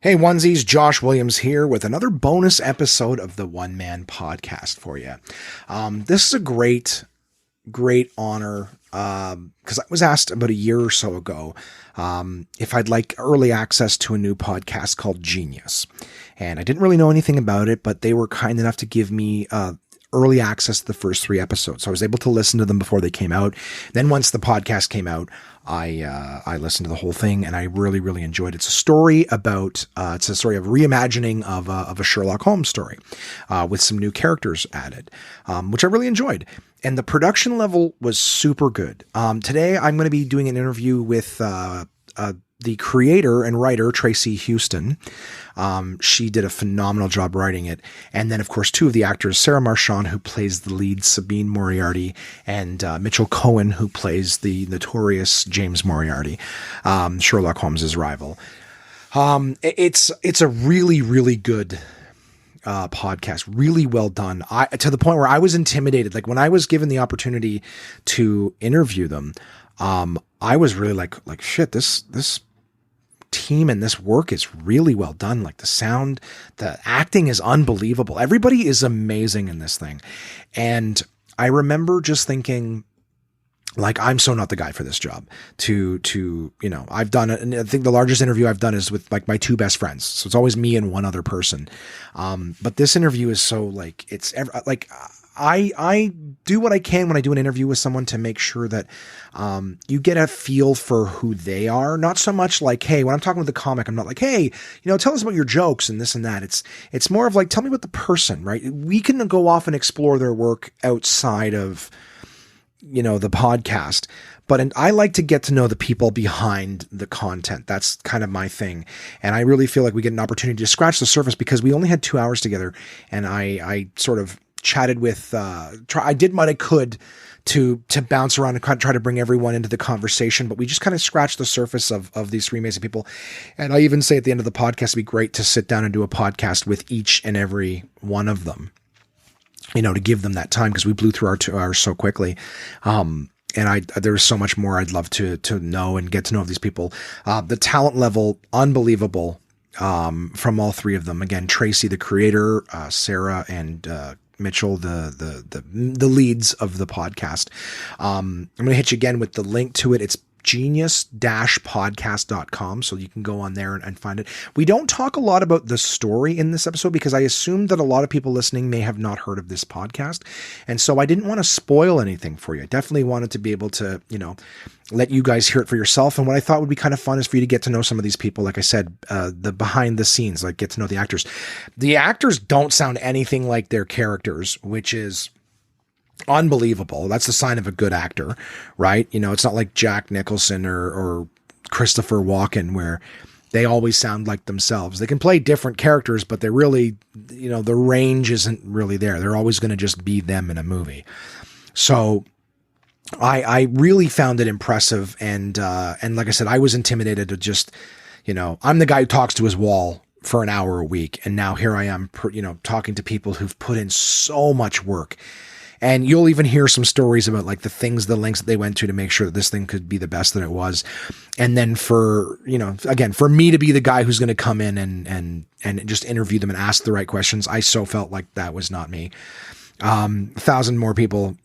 Hey, onesies, Josh Williams here with another bonus episode of the One Man Podcast for you. This is a great honor because I was asked about a year or so ago if I'd like early access to a new podcast called Genius. And I didn't really know anything about it, but they were kind enough to give me early access to the first 3 episodes. So I was able to listen to them before they came out. Then once the podcast came out, I listened to the whole thing and I really enjoyed it. It's a story about, it's a story of reimagining of a Sherlock Holmes story, with some new characters added, which I really enjoyed. And the production level was super good. Today I'm going to be doing an interview with, the creator and writer, Tracey Houston. She did a phenomenal job writing it. And then, of course, 2 of the actors, Sarah Marchand, who plays the lead Sabine Moriarty, and Mitchell Cohen, who plays the notorious James Moriarty, Sherlock Holmes's rival. It's a really good podcast, really well done. To the point where I was intimidated. Like when I was given the opportunity to interview them, I was really like shit, this team and this work is really well done. Like the sound, the acting is unbelievable. Everybody is amazing in this thing. And I remember just thinking, like, I'm so not the guy for this job to, I've done it. And I think the largest interview I've done is with like my 2 best friends. So it's always me and one other person. But this interview is so like, I do what I can when I do an interview with someone to make sure that, you get a feel for who they are. Not so much like, hey, when I'm talking with the comic, I'm not like, hey, tell us about your jokes and this and that. It's more of like, tell me about the person, right? We can go off and explore their work outside of, the podcast, but I like to get to know the people behind the content. That's kind of my thing. And I really feel like we get an opportunity to scratch the surface because we only had 2 hours together. And I sort of chatted with, I did what I could to bounce around and try to bring everyone into the conversation, but we just kind of scratched the surface of these 3 amazing people. And I even say at the end of the podcast, it'd be great to sit down and do a podcast with each and every one of them, to give them that time, because we blew through our 2 hours so quickly. And there's so much more I'd love to know and get to know of these people. The talent level, unbelievable, from all 3 of them. Again, Tracey, the creator, Sarah and, Mitchell, the leads of the podcast. I'm going to hit you again with the link to it. It's genius-podcast.com. So you can go on there and find it. We don't talk a lot about the story in this episode because I assume that a lot of people listening may have not heard of this podcast. And so I didn't want to spoil anything for you. I definitely wanted to be able to, let you guys hear it for yourself. And what I thought would be kind of fun is for you to get to know some of these people. Like I said, the behind the scenes, like get to know the actors. The actors don't sound anything like their characters, which is unbelievable. That's the sign of a good actor, right? It's not like Jack Nicholson or Christopher Walken where they always sound like themselves. They can play different characters, but they're really, the range isn't really there. They're always going to just be them in a movie. So I really found it impressive. And like I said, I was intimidated to just, I'm the guy who talks to his wall for an hour a week. And now here I am, talking to people who've put in so much work. And you'll even hear some stories about like the lengths that they went to make sure that this thing could be the best that it was. And then for, again, for me to be the guy who's going to come in and just interview them and ask the right questions, I so felt like that was not me. 1,000 more people,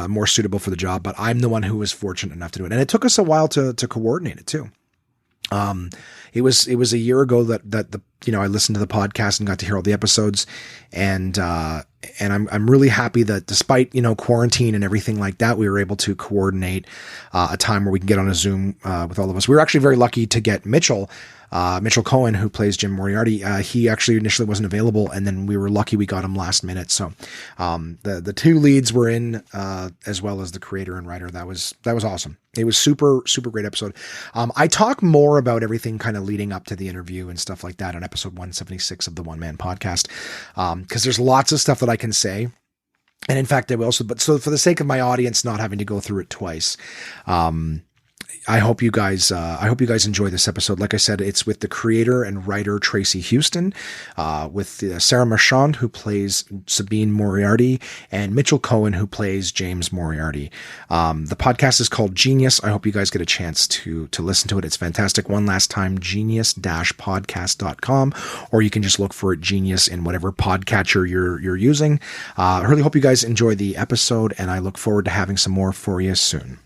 more suitable for the job, but I'm the one who was fortunate enough to do it. And it took us a while to coordinate it too. It was a year ago that I listened to the podcast and got to hear all the episodes, and I'm really happy that despite, quarantine and everything like that, we were able to coordinate, a time where we can get on a Zoom, with all of us. We were actually very lucky to get Mitchell Cohen, who plays Jim Moriarty. He actually initially wasn't available, and then we were lucky we got him last minute. So, the 2 leads were in, as well as the creator and writer. That was awesome. It was super great episode. I talk more about everything kind of leading up to the interview and stuff like that on episode 176 of the One Man Podcast. 'Cause there's lots of stuff that I can say. And in fact, I will also, but so for the sake of my audience not having to go through it twice, I hope you guys enjoy this episode. Like I said, it's with the creator and writer Tracey Houston, with Sarah Marchand, who plays Sabine Moriarty, and Mitchell Cohen, who plays James Moriarty. The podcast is called Genius. I hope you guys get a chance to listen to it. It's fantastic. One last time, genius-podcast.com, or you can just look for Genius in whatever podcatcher you're using. I really hope you guys enjoy the episode, and I look forward to having some more for you soon.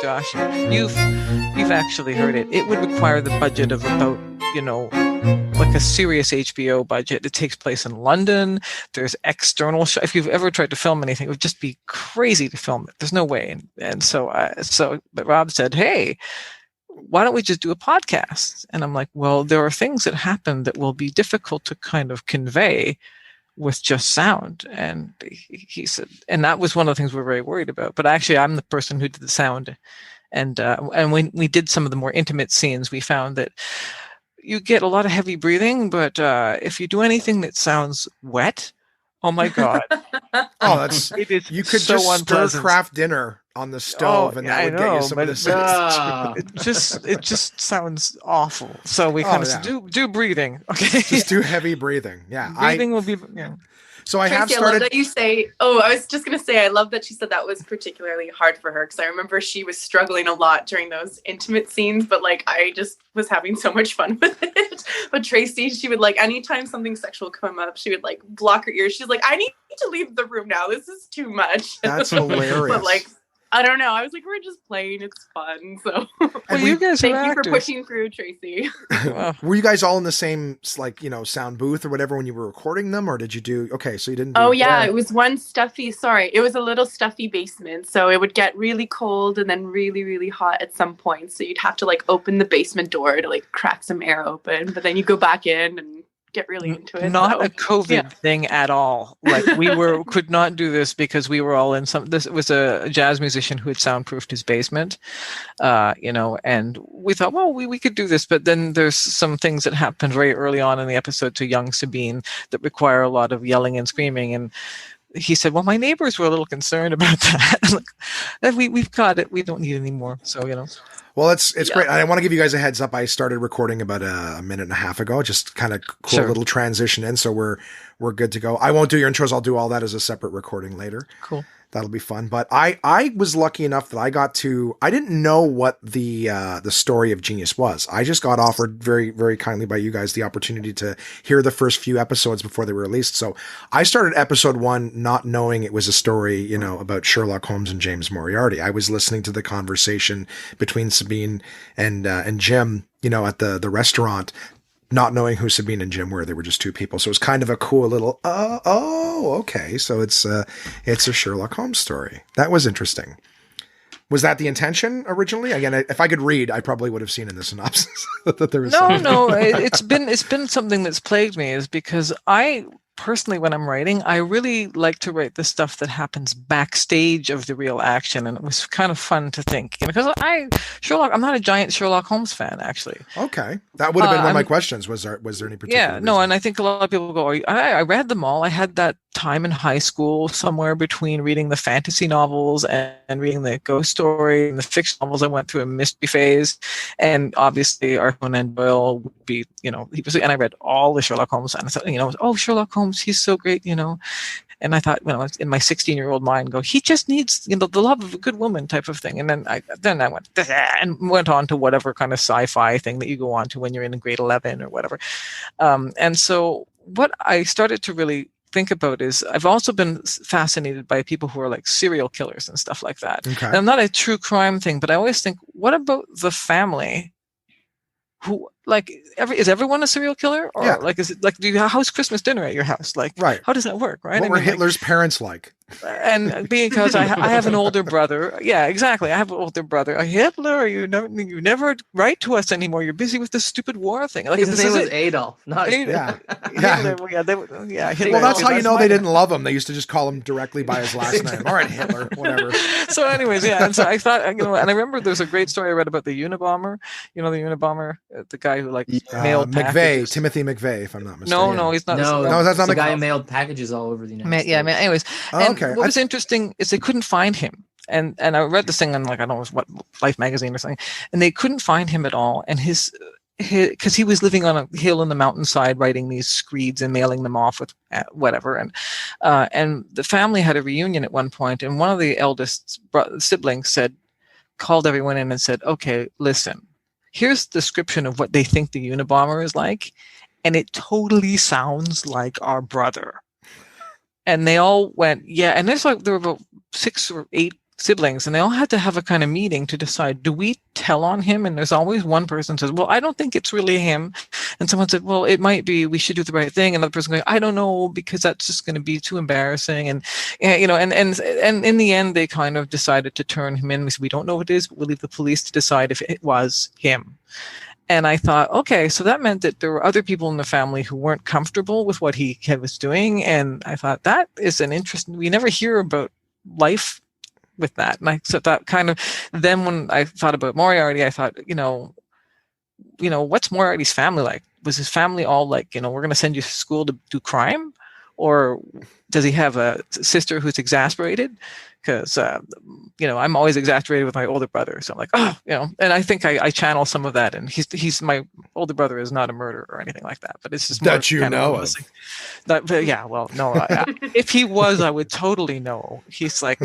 Josh, you've actually heard it. It would require the budget of about, like a serious HBO budget. It takes place in London. There's external if you've ever tried to film anything, it would just be crazy to film it. There's no way. And but Rob said, "Hey, why don't we just do a podcast?" And I'm like, well, there are things that happen that will be difficult to kind of convey with just sound. And he said, and that was one of the things we're very worried about. But actually, I'm the person who did the sound. And when we did some of the more intimate scenes, we found that you get a lot of heavy breathing, but if you do anything that sounds wet, oh my God. You could so just unpleasant. stir craft dinner on the stove, and that would get you some of this. It just sounds awful. So we kind of do breathing. Okay. Just do heavy breathing. Yeah. Breathing will be, So I Tracey, have started. I love that you say, I was just going to say, I love that she said that was particularly hard for her, because I remember she was struggling a lot during those intimate scenes, but like, I just was having so much fun with it. But Tracey, she would like, anytime something sexual come up, she would like block her ears. She's like, I need to leave the room now. This is too much. That's hilarious. But like, I don't know. I was like, we're just playing. It's fun. So you guys thank are you actors. for pushing through, Tracey. Were you guys all in the same, sound booth or whatever when you were recording them, or did you do? Okay, so you didn't. It was one stuffy. Sorry, it was a little stuffy basement, so it would get really cold and then really, really hot at some point. So you'd have to like open the basement door to like crack some air open, but then you go back in and get really into it. Not a COVID thing at all. Like we could not do this because we were all in this was a jazz musician who had soundproofed his basement, and we thought, well, we could do this, but then there's some things that happened very early on in the episode to young Sabine that require a lot of yelling and screaming. And he said, well, my neighbors were a little concerned about that. We've got it. We don't need any more. So, Well, it's great. I want to give you guys a heads up. I started recording about a minute and a half ago. Just kind of cool little transition in, so we're good to go. I won't do your intros. I'll do all that as a separate recording later. Cool. That'll be fun. But I was lucky enough that I didn't know what the story of Genius was. I just got offered very, very kindly by you guys the opportunity to hear the first few episodes before they were released. So I started episode 1 not knowing it was a story, about Sherlock Holmes and James Moriarty. I was listening to the conversation between Sabine and Jim, at the restaurant, not knowing who Sabine and Jim were. They were just two people. So it was kind of a cool little, okay. So it's a Sherlock Holmes story. That was interesting. Was that the intention originally? Again, if I could read, I probably would have seen in the synopsis that there was No. It's been something that's plagued me, is because I personally, when I'm writing, I really like to write the stuff that happens backstage of the real action, and it was kind of fun to think, because I'm not a giant Sherlock Holmes fan, actually. Okay, that would have been one of my questions. Was there any particular reason? Mm-hmm. And I think a lot of people go, I read them all. I had that time in high school somewhere between reading the fantasy novels and reading the ghost story and the fiction novels. I went through a mystery phase, and obviously Arthur Conan Doyle would be, and I read all the Sherlock Holmes, and I thought, Sherlock Holmes, he's so great, and I thought, in my 16-year-old mind, he just needs, the love of a good woman type of thing. And then I went on to whatever kind of sci-fi thing that you go on to when you're in grade 11 or whatever. And so what I started to really think about is, I've also been fascinated by people who are like serial killers and stuff like that. Okay. And I'm not a true crime thing, but I always think, what about the family who, is everyone a serial killer? Or is it how's Christmas dinner at your house? Right. How does that work? Right. What were Hitler's parents like? And because I have an older brother. Yeah, exactly. I have an older brother. Hitler, you never write to us anymore. You're busy with this stupid war thing. Like, His name was Adolf. Not Yeah. Hitler, Hitler. Well, that's how you know my they didn't love him. They used to just call him directly by his last name. All right, Hitler, whatever. So anyways, yeah. And so I thought, and I remember there's a great story I read about the Unabomber. You know, the Unabomber, the guy who mailed packages. Timothy McVeigh, if I'm not mistaken. No, he's not. No, that's not the McVeigh. guy who mailed packages all over the United States. Yeah, man. Anyways, okay. What was interesting is they couldn't find him. And I read this thing on I don't know what Life magazine or something, and they couldn't find him at all. And his because he was living on a hill in the mountainside, writing these screeds and mailing them off with whatever. And the family had a reunion at one point, and one of the eldest siblings called everyone in and said, "Okay, listen, here's the description of what they think the Unabomber is like, and it totally sounds like our brother." And they all went, yeah. And there were about 6 or 8 siblings, and they all had to have a kind of meeting to decide, do we tell on him? And there's always one person says, well, I don't think it's really him. And someone said, well, it might be, we should do the right thing. Another person going, I don't know, because that's just going to be too embarrassing. And in the end, they kind of decided to turn him in. We said, we don't know what it is, but we'll leave the police to decide if it was him. And I thought, okay, so that meant that there were other people in the family who weren't comfortable with what he was doing. And I thought, that is an interesting, we never hear about life with that. And I said that kind of, then when I thought about Moriarty, I thought, what's Moriarty's family like? Was his family all like, we're going to send you to school to do crime? Or does he have a sister who's exasperated? Because, I'm always exasperated with my older brother. So I'm like, and I think I channel some of that. And he's my older brother is not a murderer or anything like that. But it's just that you know of. But yeah, well, no. If he was, I would totally know. He's like,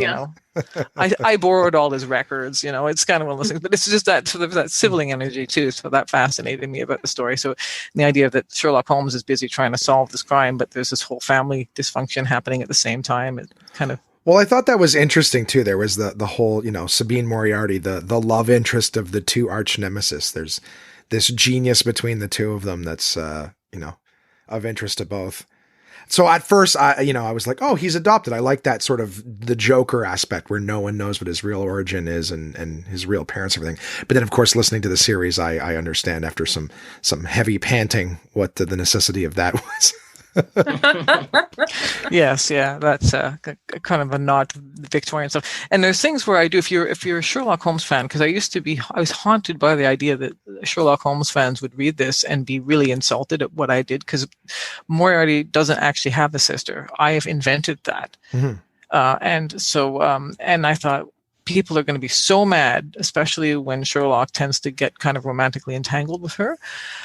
I borrowed all his records. It's kind of one of those things. But it's just that sort of that sibling energy too. So that fascinated me about the story. So the idea that Sherlock Holmes is busy trying to solve this crime, but there's this whole family dysfunction happening at the same time. It kind of. Well, I thought that was interesting too. There was the whole, Sabine Moriarty, the love interest of the two arch nemesis. There's this genius between the two of them that's, of interest to both. So at first, I was like, oh, he's adopted. I like that sort of the Joker aspect where no one knows what his real origin is and his real parents, and everything. But then, of course, listening to the series, I understand after some heavy panting what the necessity of that was. Yes, yeah, that's kind of a nod to the Victorian stuff. And there's things where I do, if you're a Sherlock Holmes fan, because I was haunted by the idea that Sherlock Holmes fans would read this and be really insulted at what I did, because Moriarty doesn't actually have a sister. I have invented that. Mm-hmm. And I thought, people are going to be so mad, especially when Sherlock tends to get kind of romantically entangled with her.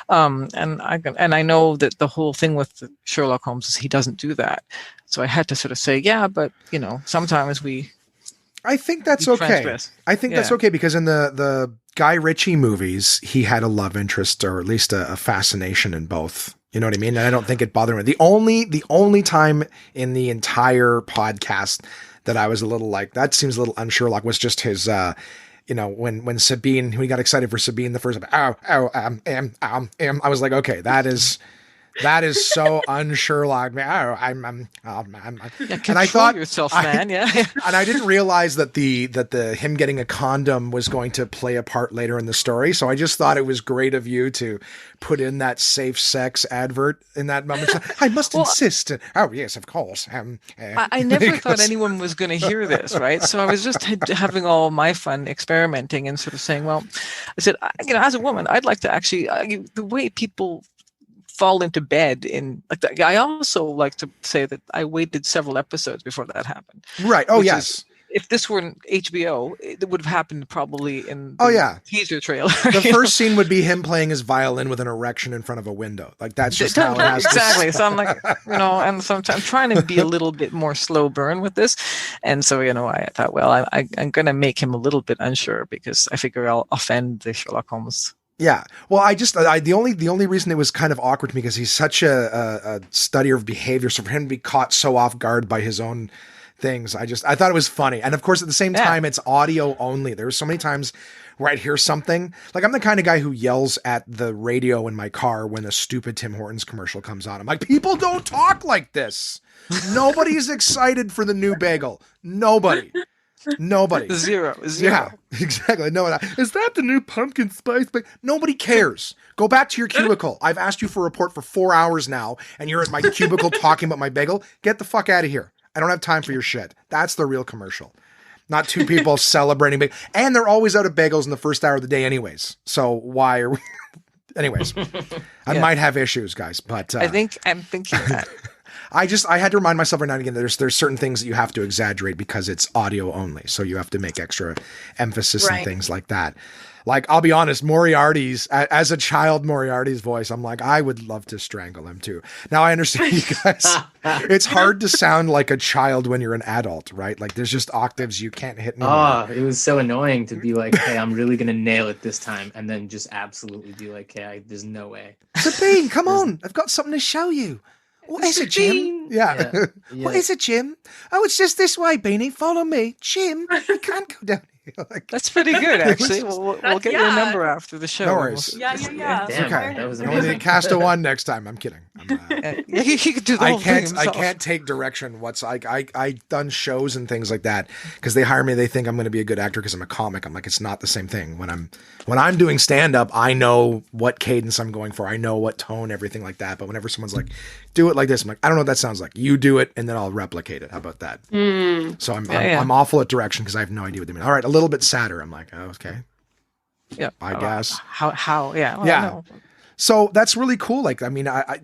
And I know that the whole thing with Sherlock Holmes is he doesn't do that. So I had to sort of say, yeah, but sometimes I think that's okay. Transgress. I think that's okay, because in the Guy Ritchie movies, he had a love interest, or at least a fascination in both. You know what I mean? And I don't think it bothered me. The only time in the entire podcast that I was a little like, that seems a little un-Sherlock, was just his, when Sabine, when he got excited for Sabine the first time, I was like, okay, that is so un-Sherlock. And I thought yourself, man. And I didn't realize that the him getting a condom was going to play a part later in the story. So I just thought it was great of you to put in that safe sex advert in that moment. I must insist. Oh yes, of course. I never thought anyone was going to hear this, right? So I was just having all my fun experimenting and sort of saying, well, I said, as a woman, I'd like to actually, the way people fall into bed I also like to say that I waited several episodes before that happened. Right. Oh, yes. If this were an HBO, it would have happened probably in the teaser trailer. The first scene would be him playing his violin with an erection in front of a window. Like, that's just how it has exactly. So I'm like, and sometimes I'm trying to be a little bit more slow burn with this. And so, I thought, well, I'm going to make him a little bit unsure, because I figure I'll offend the Sherlock Holmes. Yeah. Well, the only reason it was kind of awkward to me, because he's such a studier of behavior. So for him to be caught so off guard by his own things, I thought it was funny. And of course, at the same time, it's audio only. There were so many times where I'd hear something. Like, I'm the kind of guy who yells at the radio in my car when a stupid Tim Hortons commercial comes on. I'm like, people don't talk like this. Nobody's excited for the new bagel. Nobody. Zero. Yeah, exactly. No, is that the new pumpkin spice bagel? Nobody cares. Go back to your cubicle. I've asked you for a report for 4 hours now, and you're at my cubicle talking about my bagel. Get the fuck out of here. I don't have time for your shit. That's the real commercial. Not two people celebrating bagel. And they're always out of bagels in the first hour of the day anyways. So why are we... Anyways, I might have issues, guys, but... I'm thinking that. I had to remind myself every now and again that there's certain things that you have to exaggerate because it's audio only. So you have to make extra emphasis and things like that. Like, I'll be honest, as a child, Moriarty's voice, I'm like, I would love to strangle him too. Now I understand you guys. It's hard to sound like a child when you're an adult, right? Like, there's just octaves you can't hit anymore. Oh, it was so annoying to be like, hey, I'm really going to nail it this time. And then just absolutely be like, hey, there's no way. Sabine, come on. I've got something to show you. What is it, Jim? Yeah. What is it, Jim? Oh, it's just this way, Beanie. Follow me. Jim, you can't go down here. Like, that's pretty good, actually. We'll get your number after the show. No worries. Yeah. Damn, okay. That was I need to cast a one next time. I'm kidding. He could do the whole thing himself. I can't take direction. I've done shows and things like that because they hire me. They think I'm going to be a good actor because I'm a comic. I'm like, it's not the same thing. When I'm doing stand up, I know what cadence I'm going for. I know what tone, everything like that. But whenever someone's like, do it like this, I'm like, I don't know what that sounds like. You do it, and then I'll replicate it. How about that? So I'm awful at direction because I have no idea what they mean. All right, a little bit sadder. I'm like, oh, okay. Yeah, I guess. How? Yeah. Well, yeah. No. So that's really cool. Like, I mean, I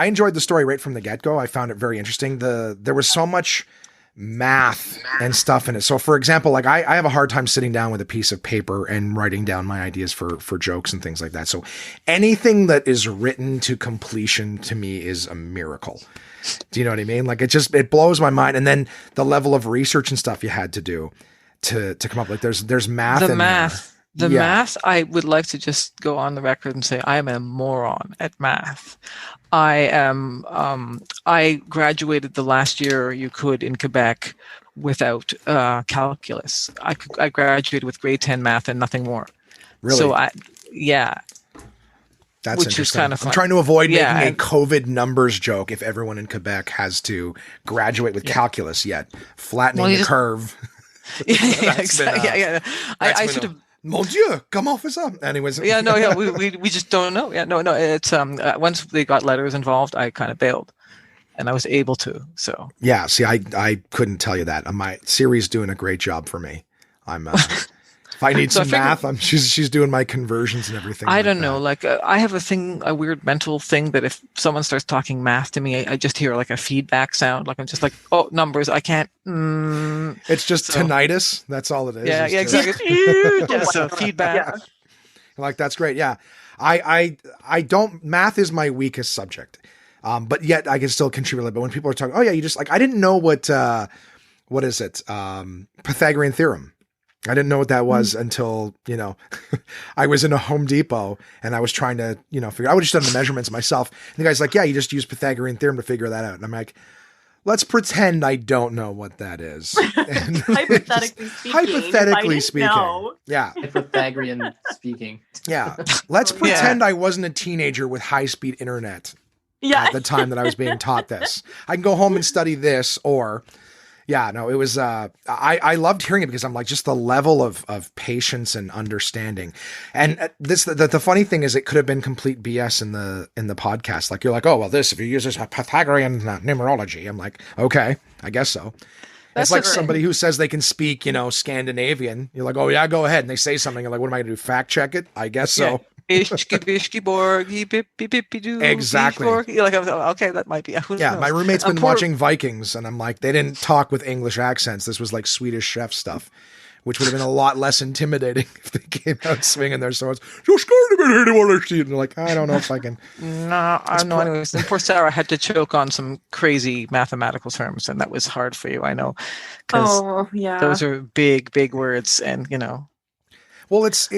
enjoyed the story right from the get go. I found it very interesting. There was so much math and stuff in it. So for example, like I have a hard time sitting down with a piece of paper and writing down my ideas for jokes and things like that. So anything that is written to completion to me is a miracle. Do you know what I mean? Like, it blows my mind. And then the level of research and stuff you had to do to come up, like there's math. The math, I would like to just go on the record and say I am a moron at math. I graduated the last year you could in Quebec without calculus. I graduated with grade 10 math and nothing more. Really? So that's which interesting. is kind of fun. I'm trying to avoid making a COVID numbers joke if everyone in Quebec has to graduate with calculus yet. Flattening the curve. Yeah. I sort of. Mon Dieu, comment on fait ça? Anyways. We just don't know. Yeah, no. It's once they got letters involved, I kind of bailed, and I was able to. So yeah, see, I couldn't tell you that. My Siri's doing a great job for me. I'm if I need some math, she's doing my conversions and everything. I don't know. Like I have a weird mental thing that if someone starts talking math to me, I just hear like a feedback sound. Like I'm just like, oh, numbers. I can't. It's just tinnitus. That's all it is. Yeah, exactly. So feedback. Yeah. Like, that's great. Yeah, I don't. Math is my weakest subject, but yet I can still contribute. But when people are talking, oh yeah, you just like I didn't know what is it? Pythagorean theorem. I didn't know what that was until, I was in a Home Depot and I was trying to, figure. I would have just done the measurements myself. And the guy's like, yeah, you just use Pythagorean theorem to figure that out. And I'm like, let's pretend I don't know what that is. Hypothetically speaking. Know. Yeah. Pythagorean speaking. Yeah. Let's pretend I wasn't a teenager with high-speed internet at the time that I was being taught this. I can go home and study this, or... Yeah, no, it was, I loved hearing it because I'm like, just the level of patience and understanding. And the funny thing is it could have been complete BS in the podcast. Like, you're like, oh, well, if you use this Pythagorean numerology, I'm like, okay, I guess so. That's like somebody who says they can speak, Scandinavian. You're like, oh yeah, go ahead. And they say something. You're like, what am I going to do? Fact check it? I guess so. Exactly. You're like, okay, that might be. Yeah, my roommate's been watching Vikings, and I'm like, they didn't talk with English accents. This was like Swedish chef stuff, which would have been a lot less intimidating if they came out swinging their swords. And they're like, I don't know if I can. No, I know. Anyways, and poor Sarah had to choke on some crazy mathematical terms, and that was hard for you, I know, because those are big, big words, and Well, it's.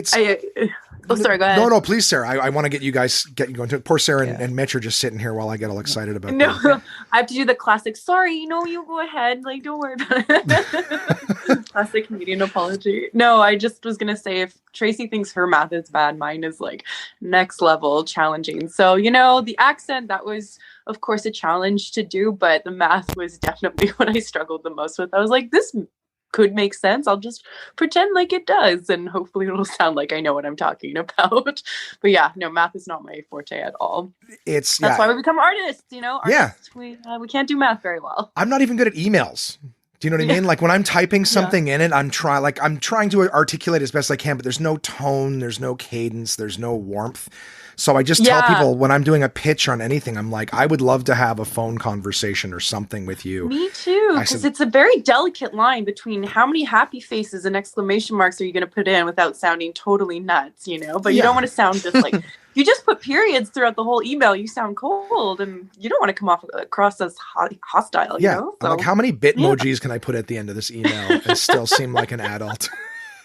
Oh, sorry, go ahead. No, please, Sarah. I want to get you guys going to. Poor Sarah and Mitch are just sitting here while I get all excited about No, that. I have to do the classic. Sorry, you go ahead. Like, don't worry about it. Classic comedian apology. No, I just was gonna say, if Tracey thinks her math is bad, mine is like next level challenging. So the accent, that was of course a challenge to do, but the math was definitely what I struggled the most with. I was like, this could make sense. I'll just pretend like it does, and hopefully it'll sound like I know what I'm talking about. But yeah, no, math is not my forte at all. That's why we become artists. Artists, yeah. We can't do math very well. I'm not even good at emails. Do you know what I mean? Like when I'm typing something in it, I'm trying to articulate as best I can, but there's no tone, there's no cadence, there's no warmth. So I just tell people when I'm doing a pitch on anything, I'm like, I would love to have a phone conversation or something with you. Me too, because it's a very delicate line between how many happy faces and exclamation marks are you going to put in without sounding totally nuts, But you don't want to sound just like, you just put periods throughout the whole email, you sound cold, and you don't want to come across as hostile, Yeah. So, I'm like, how many bitmojis can I put at the end of this email and still seem like an adult?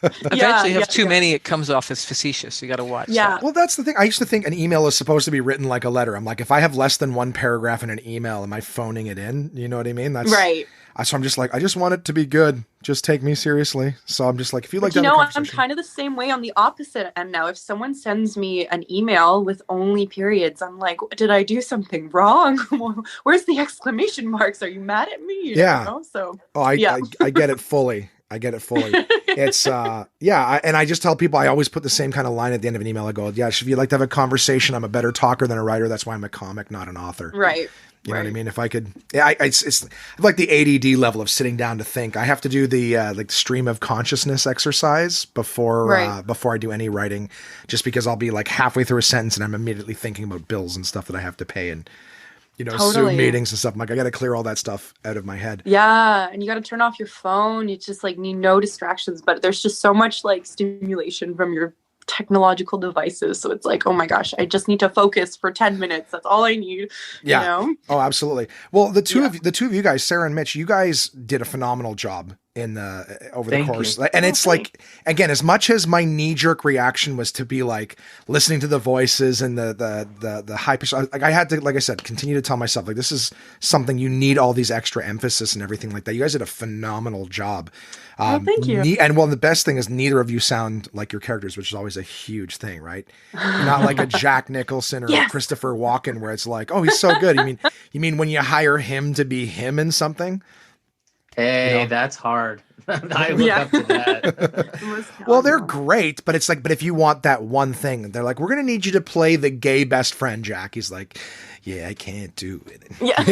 Eventually, you have too many, it comes off as facetious. You got to watch. Yeah. Well, that's the thing. I used to think an email is supposed to be written like a letter. I'm like, if I have less than one paragraph in an email, am I phoning it in? You know what I mean? That's right. So I'm just like, I just want it to be good. Just take me seriously. So I'm just like, if you like, I'm kind of the same way on the opposite end now. If someone sends me an email with only periods, I'm like, did I do something wrong? Where's the exclamation marks? Are you mad at me? So. Oh, I get it fully. It's and I just tell people, I always put the same kind of line at the end of an email. I go, if you'd like to have a conversation, I'm a better talker than a writer. That's why I'm a comic, not an author. Right. You know what I mean? If I could, it's like the ADD level of sitting down to think. I have to do the like stream of consciousness exercise before I do any writing, just because I'll be like halfway through a sentence and I'm immediately thinking about bills and stuff that I have to pay and Zoom meetings and stuff. I'm like, I got to clear all that stuff out of my head. Yeah. And you got to turn off your phone. It's just like need no distractions, but there's just so much like stimulation from your technological devices. So it's like, oh my gosh, I just need to focus for 10 minutes. That's all I need. Yeah. Oh, absolutely. Well, the two of you guys, Sarah and Mitch, you guys did a phenomenal job over the course. And it's like, again, as much as my knee-jerk reaction was to be like listening to the voices and the high pitch, like I had to, like I said, continue to tell myself, like, this is something you need all these extra emphasis and everything like that. You guys did a phenomenal job. Thank you. The best thing is neither of you sound like your characters, which is always a huge thing, right? Not like a Jack Nicholson or a Christopher Walken, where it's like, oh, he's so good. You mean when you hire him to be him in something? Hey, that's hard. I look up to that. Well, they're great, but it's like, but if you want that one thing, they're like, we're going to need you to play the gay best friend, Jack. He's like, yeah, I can't do it. Yeah.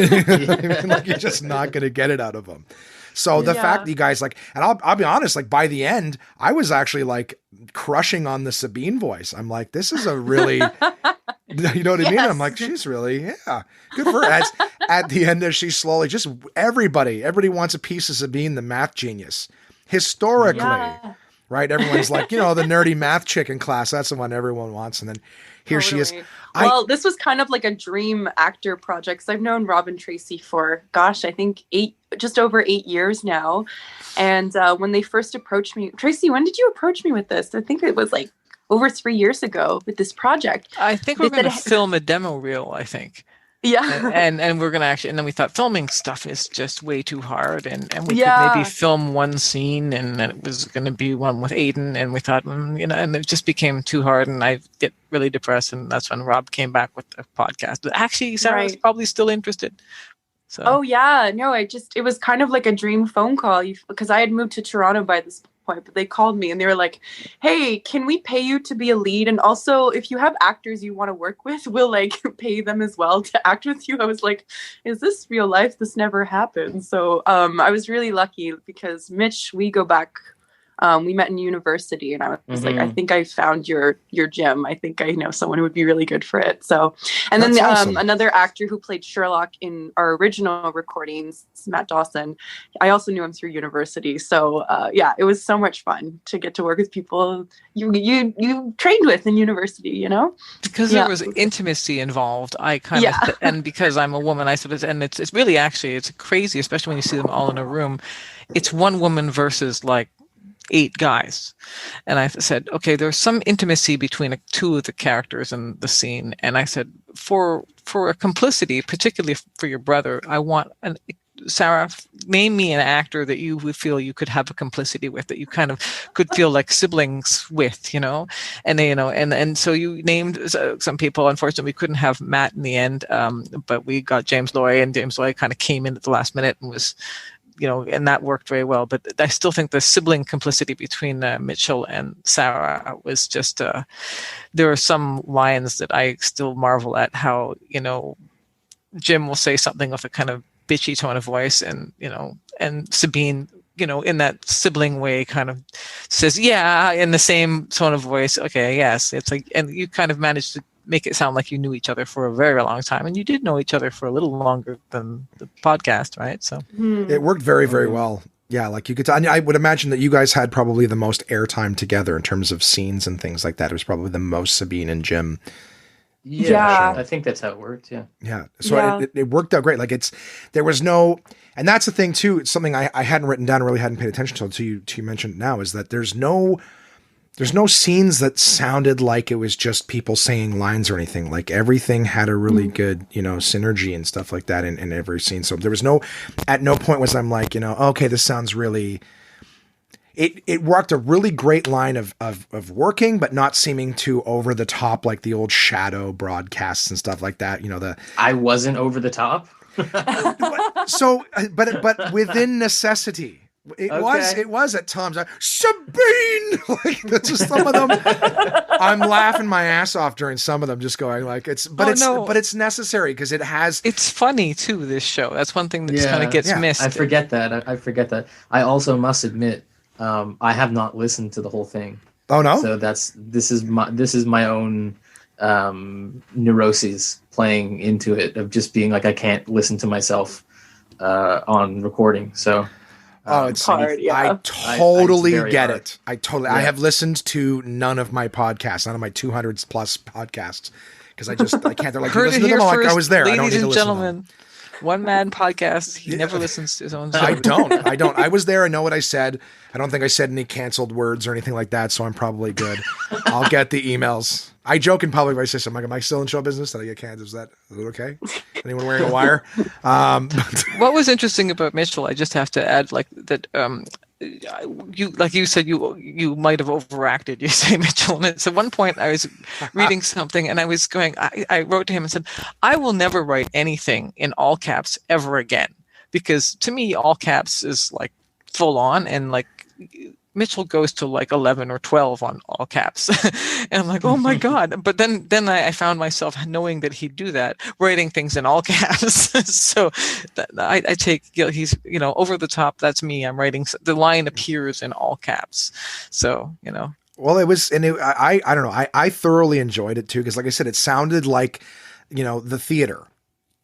Like, you're just not going to get it out of him. So the fact that you guys like, and I'll be honest, like by the end, I was actually like crushing on the Sabine voice. I'm like, this is a really, you know what I mean? I'm like, she's really, good for her. At the end, as she slowly, just everybody wants a piece of Sabine, the math genius. Historically, right? Everyone's like, the nerdy math chick in class. That's the one everyone wants. And then here she is. Well, this was kind of like a dream actor project. Cause I've known Rob and Tracey for, I think just over 8 years now. And when they first approached me, Tracey, when did you approach me with this? I think it was like over 3 years ago with this project. I think we're going to film a demo reel, I think. Yeah. And we're going to actually, and then we thought filming stuff is just way too hard. And we could maybe film one scene, and then it was going to be one with Aiden. And we thought, and it just became too hard. And I get really depressed. And that's when Rob came back with the podcast. But actually, Sarah was probably still interested. So. Oh, yeah. No, it was kind of like a dream phone call because I had moved to Toronto by this point, but they called me and they were like, hey, can we pay you to be a lead? And also, if you have actors you want to work with, we'll like pay them as well to act with you. I was like, is this real life? This never happened. So I was really lucky because Mitch, we go back. We met in university, and I was like, I think I found your gym. I think I know someone who would be really good for it. So, and That's then awesome. Another actor who played Sherlock in our original recordings, Matt Dawson. I also knew him through university. So, it was so much fun to get to work with people you trained with in university. Because there was intimacy involved. I kind of, and because I'm a woman, I sort of, and it's really actually it's crazy, especially when you see them all in a room. It's one woman versus like 8 guys. And I said, okay, there's some intimacy between 2 of the characters in the scene. And I said, for a complicity, particularly for your brother, I want Sarah, name me an actor that you would feel you could have a complicity with, that you kind of could feel like siblings with, and they, and so you named some people. Unfortunately, we couldn't have Matt in the end, but we got James Loy, and James Loy kind of came in at the last minute and was, and that worked very well. But I still think the sibling complicity between Mitchell and Sarah was just, there are some lines that I still marvel at how, Jim will say something with a kind of bitchy tone of voice, and and Sabine, in that sibling way, kind of says, yeah, in the same tone of voice. Okay, yes, it's like, and you kind of managed to make it sound like you knew each other for a very long time, and you did know each other for a little longer than the podcast, right? So it worked very, very well. Yeah, like you could. I would imagine that you guys had probably the most airtime together in terms of scenes and things like that. It was probably the most Sabine and Jim. Yeah, I think that's how it worked. Yeah. So it worked out great. Like there was no, and that's the thing too. It's something I hadn't written down, really hadn't paid attention to until you mentioned it now, is that there's no scenes that sounded like it was just people saying lines or anything. Like everything had a really good, synergy and stuff like that in every scene. So there was at no point was I'm like, okay, this sounds really. It worked a really great line of working, but not seeming too over the top, like the old Shadow broadcasts and stuff like that. I wasn't over the top. but within necessity, it was at times. Sabine, like that's just some of them. I'm laughing my ass off during some of them, just going like but it's necessary because it has. It's funny too. This show. That's one thing that kind of gets missed. I forget that. I also must admit. I have not listened to the whole thing. Oh no! So this is my own neuroses playing into it, of just being like, I can't listen to myself on recording. So it's hard. Yeah, I totally get it. I have listened to none of my podcasts, none of my 200 plus podcasts, because I can't. They're like, you listen to them. Like, I was there. Ladies I don't need to and listen gentlemen. To them. One man podcast. He never listens to his own show. I don't. I was there. I know what I said. I don't think I said any canceled words or anything like that, so I'm probably good. I'll get the emails. I joke in public. I say something like, am I still in show business? Did I get canceled? Is it okay? Anyone wearing a wire? What was interesting about Mitchell, I just have to add, like that. You said you might have overacted, you say, Mitchell. And at one point I was reading something and I was going, I wrote to him and said, I will never write anything in all caps ever again, because to me all caps is like full on, and like Mitchell goes to like 11 or 12 on all caps. And I'm like, oh my God. But then I found myself knowing that he'd do that, writing things in all caps. So I take, he's, over the top. That's me. I'm writing, the line appears in all caps. So, Well, it was, and I don't know. I thoroughly enjoyed it too. Cause like I said, it sounded like, the theater,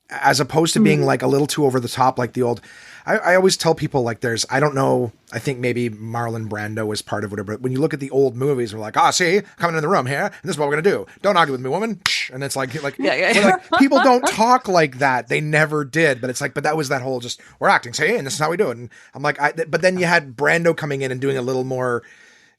as opposed to being like a little too over the top, like the old, I always tell people, like, I don't know, I think maybe Marlon Brando was part of whatever, but when you look at the old movies, we're like, see, coming in the room here, and this is what we're going to do. Don't argue with me, woman. And it's like like people don't talk like that. They never did. But it's like, but that was that whole just, we're acting, see, and this is how we do it. And I'm like, but then you had Brando coming in and doing a little more,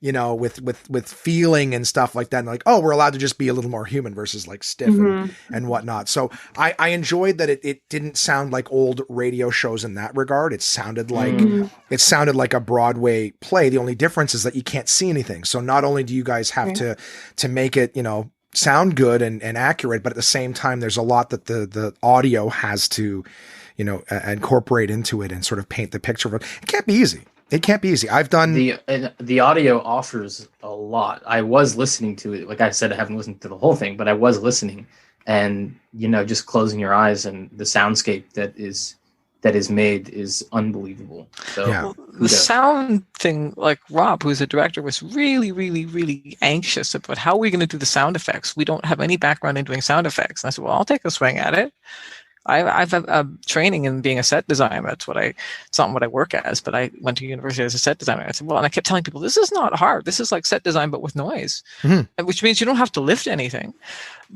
with feeling and stuff like that. And like, oh, we're allowed to just be a little more human versus like stiff and whatnot. So I enjoyed that it didn't sound like old radio shows in that regard. It sounded like a Broadway play. The only difference is that you can't see anything. So not only do you guys have to make it, sound good and accurate, but at the same time, there's a lot that the audio has to, incorporate into it and sort of paint the picture. It can't be easy. It can't be easy. I've done the audio offers a lot. I was listening to it. Like I said, I haven't listened to the whole thing, but I was listening, and just closing your eyes and the soundscape that is made is unbelievable. So the sound thing, like Rob, who's a director, was really, really, really anxious about how are we going to do the sound effects. We don't have any background in doing sound effects. And I said, well, I'll take a swing at it. I've training in being a set designer. It's not what I work as, but I went to university as a set designer. I said, well, and I kept telling people, this is not hard. This is like set design, but with noise, which means you don't have to lift anything.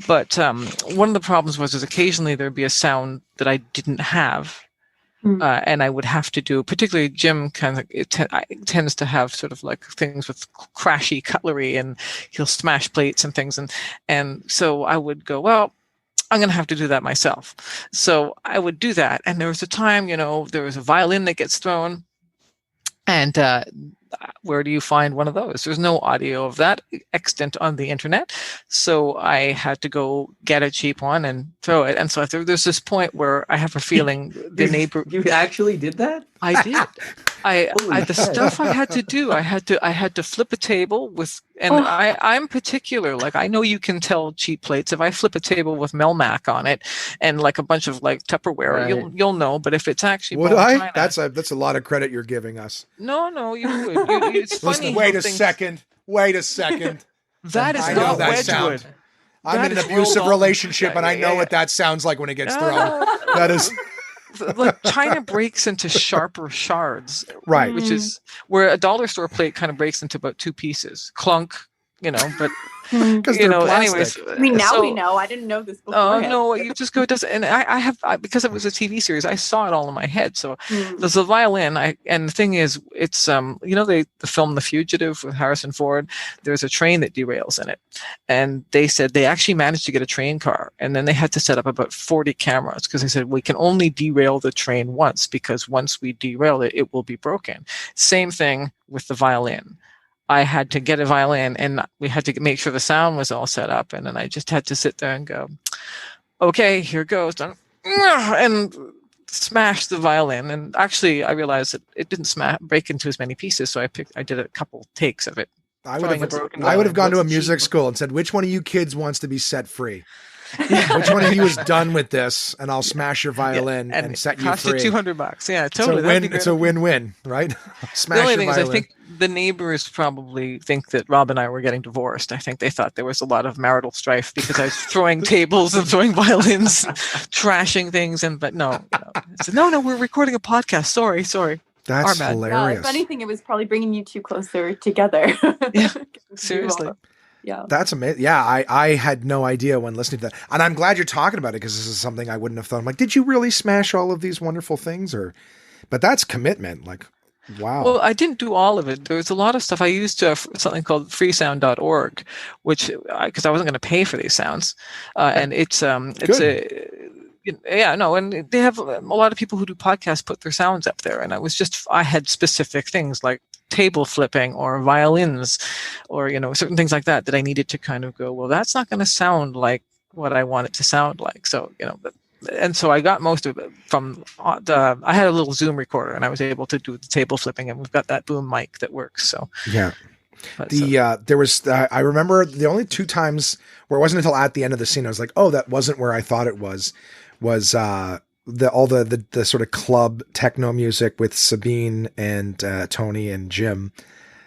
But one of the problems was occasionally there'd be a sound that I didn't have, And I would have to do, particularly Jim tends to have sort of like things with crashy cutlery, and he'll smash plates and things. And so I would go, well, I'm going to have to do that myself. So I would do that. And there was a time, there was a violin that gets thrown. And where do you find one of those? There's no audio of that extant on the internet. So I had to go get a cheap one and throw it. And so there's this point where I have a feeling the neighbor. You actually did that? I did. The stuff I had to do. I had to flip a table with, and I'm particular. Like, I know you can tell cheap plates. If I flip a table with Melmac on it and like a bunch of like Tupperware, Right. you'll know. But if it's actually Would bone I? china- That's a lot of credit you're giving us. No, you would. It's funny. Listen, how wait a things- second. Wait a second. That is I know not that Wedgwood. sound. I'm That in is an abusive rolled on- relationship, and I know Yeah. what that sounds like when it gets No, thrown. no. That is Like, china breaks into sharper shards, right. which is where a dollar store plate kind of breaks into about two pieces. Clunk, but Because they're plastic. anyways. I mean, now so- we know. I didn't know this before. Oh no! You just go. It doesn't. And because it was a TV series, I saw it all in my head. So there's a violin. And the thing is, it's the film The Fugitive with Harrison Ford. There's a train that derails in it, and they said they actually managed to get a train car, and then they had to set up about 40 cameras because they said we can only derail the train once, because once we derail it, it will be broken. Same thing with the violin. I had to get a violin, and we had to make sure the sound was all set up. And then I just had to sit there and go, okay, here goes. And smash the violin. And actually, I realized that it didn't break into as many pieces. So I did a couple takes of it. I throwing a would broken have violin. gone to a What's music cheap? school and said, which one of you kids wants to be set free? Which one of you is done with this? And I'll smash your violin and it set you cost free. you $200. Yeah, It's a totally. That'd be win. great. It's a win-win, right? Smash The only your thing is, I violin. think the neighbors probably think that Rob and I were getting divorced. I think they thought there was a lot of marital strife because I was throwing tables and throwing violins, trashing things. But no. I said, no, we're recording a podcast. Sorry. That's our bad. hilarious. If anything, it was probably bringing you two closer together. Yeah, seriously. Yeah. That's amazing. Yeah, I had no idea when listening to that. And I'm glad you're talking about it, because this is something I wouldn't have thought. I'm like, did you really smash all of these wonderful things? But that's commitment. Like, wow. Well, I didn't do all of it. There was a lot of stuff. I used something called freesound.org, which, because I wasn't going to pay for these sounds. And it's and they have a lot of people who do podcasts put their sounds up there. And I had specific things like table flipping or violins or, certain things like that I needed to kind of go, well, that's not going to sound like what I want it to sound like. So, and so I got most of it from I had a little Zoom recorder, and I was able to do the table flipping, and we've got that boom mic that works. So yeah. There was, I remember the only two times where it wasn't until at the end of the scene, I was like, oh, that wasn't where I thought it was all the sort of club techno music with Sabine and Tony and Jim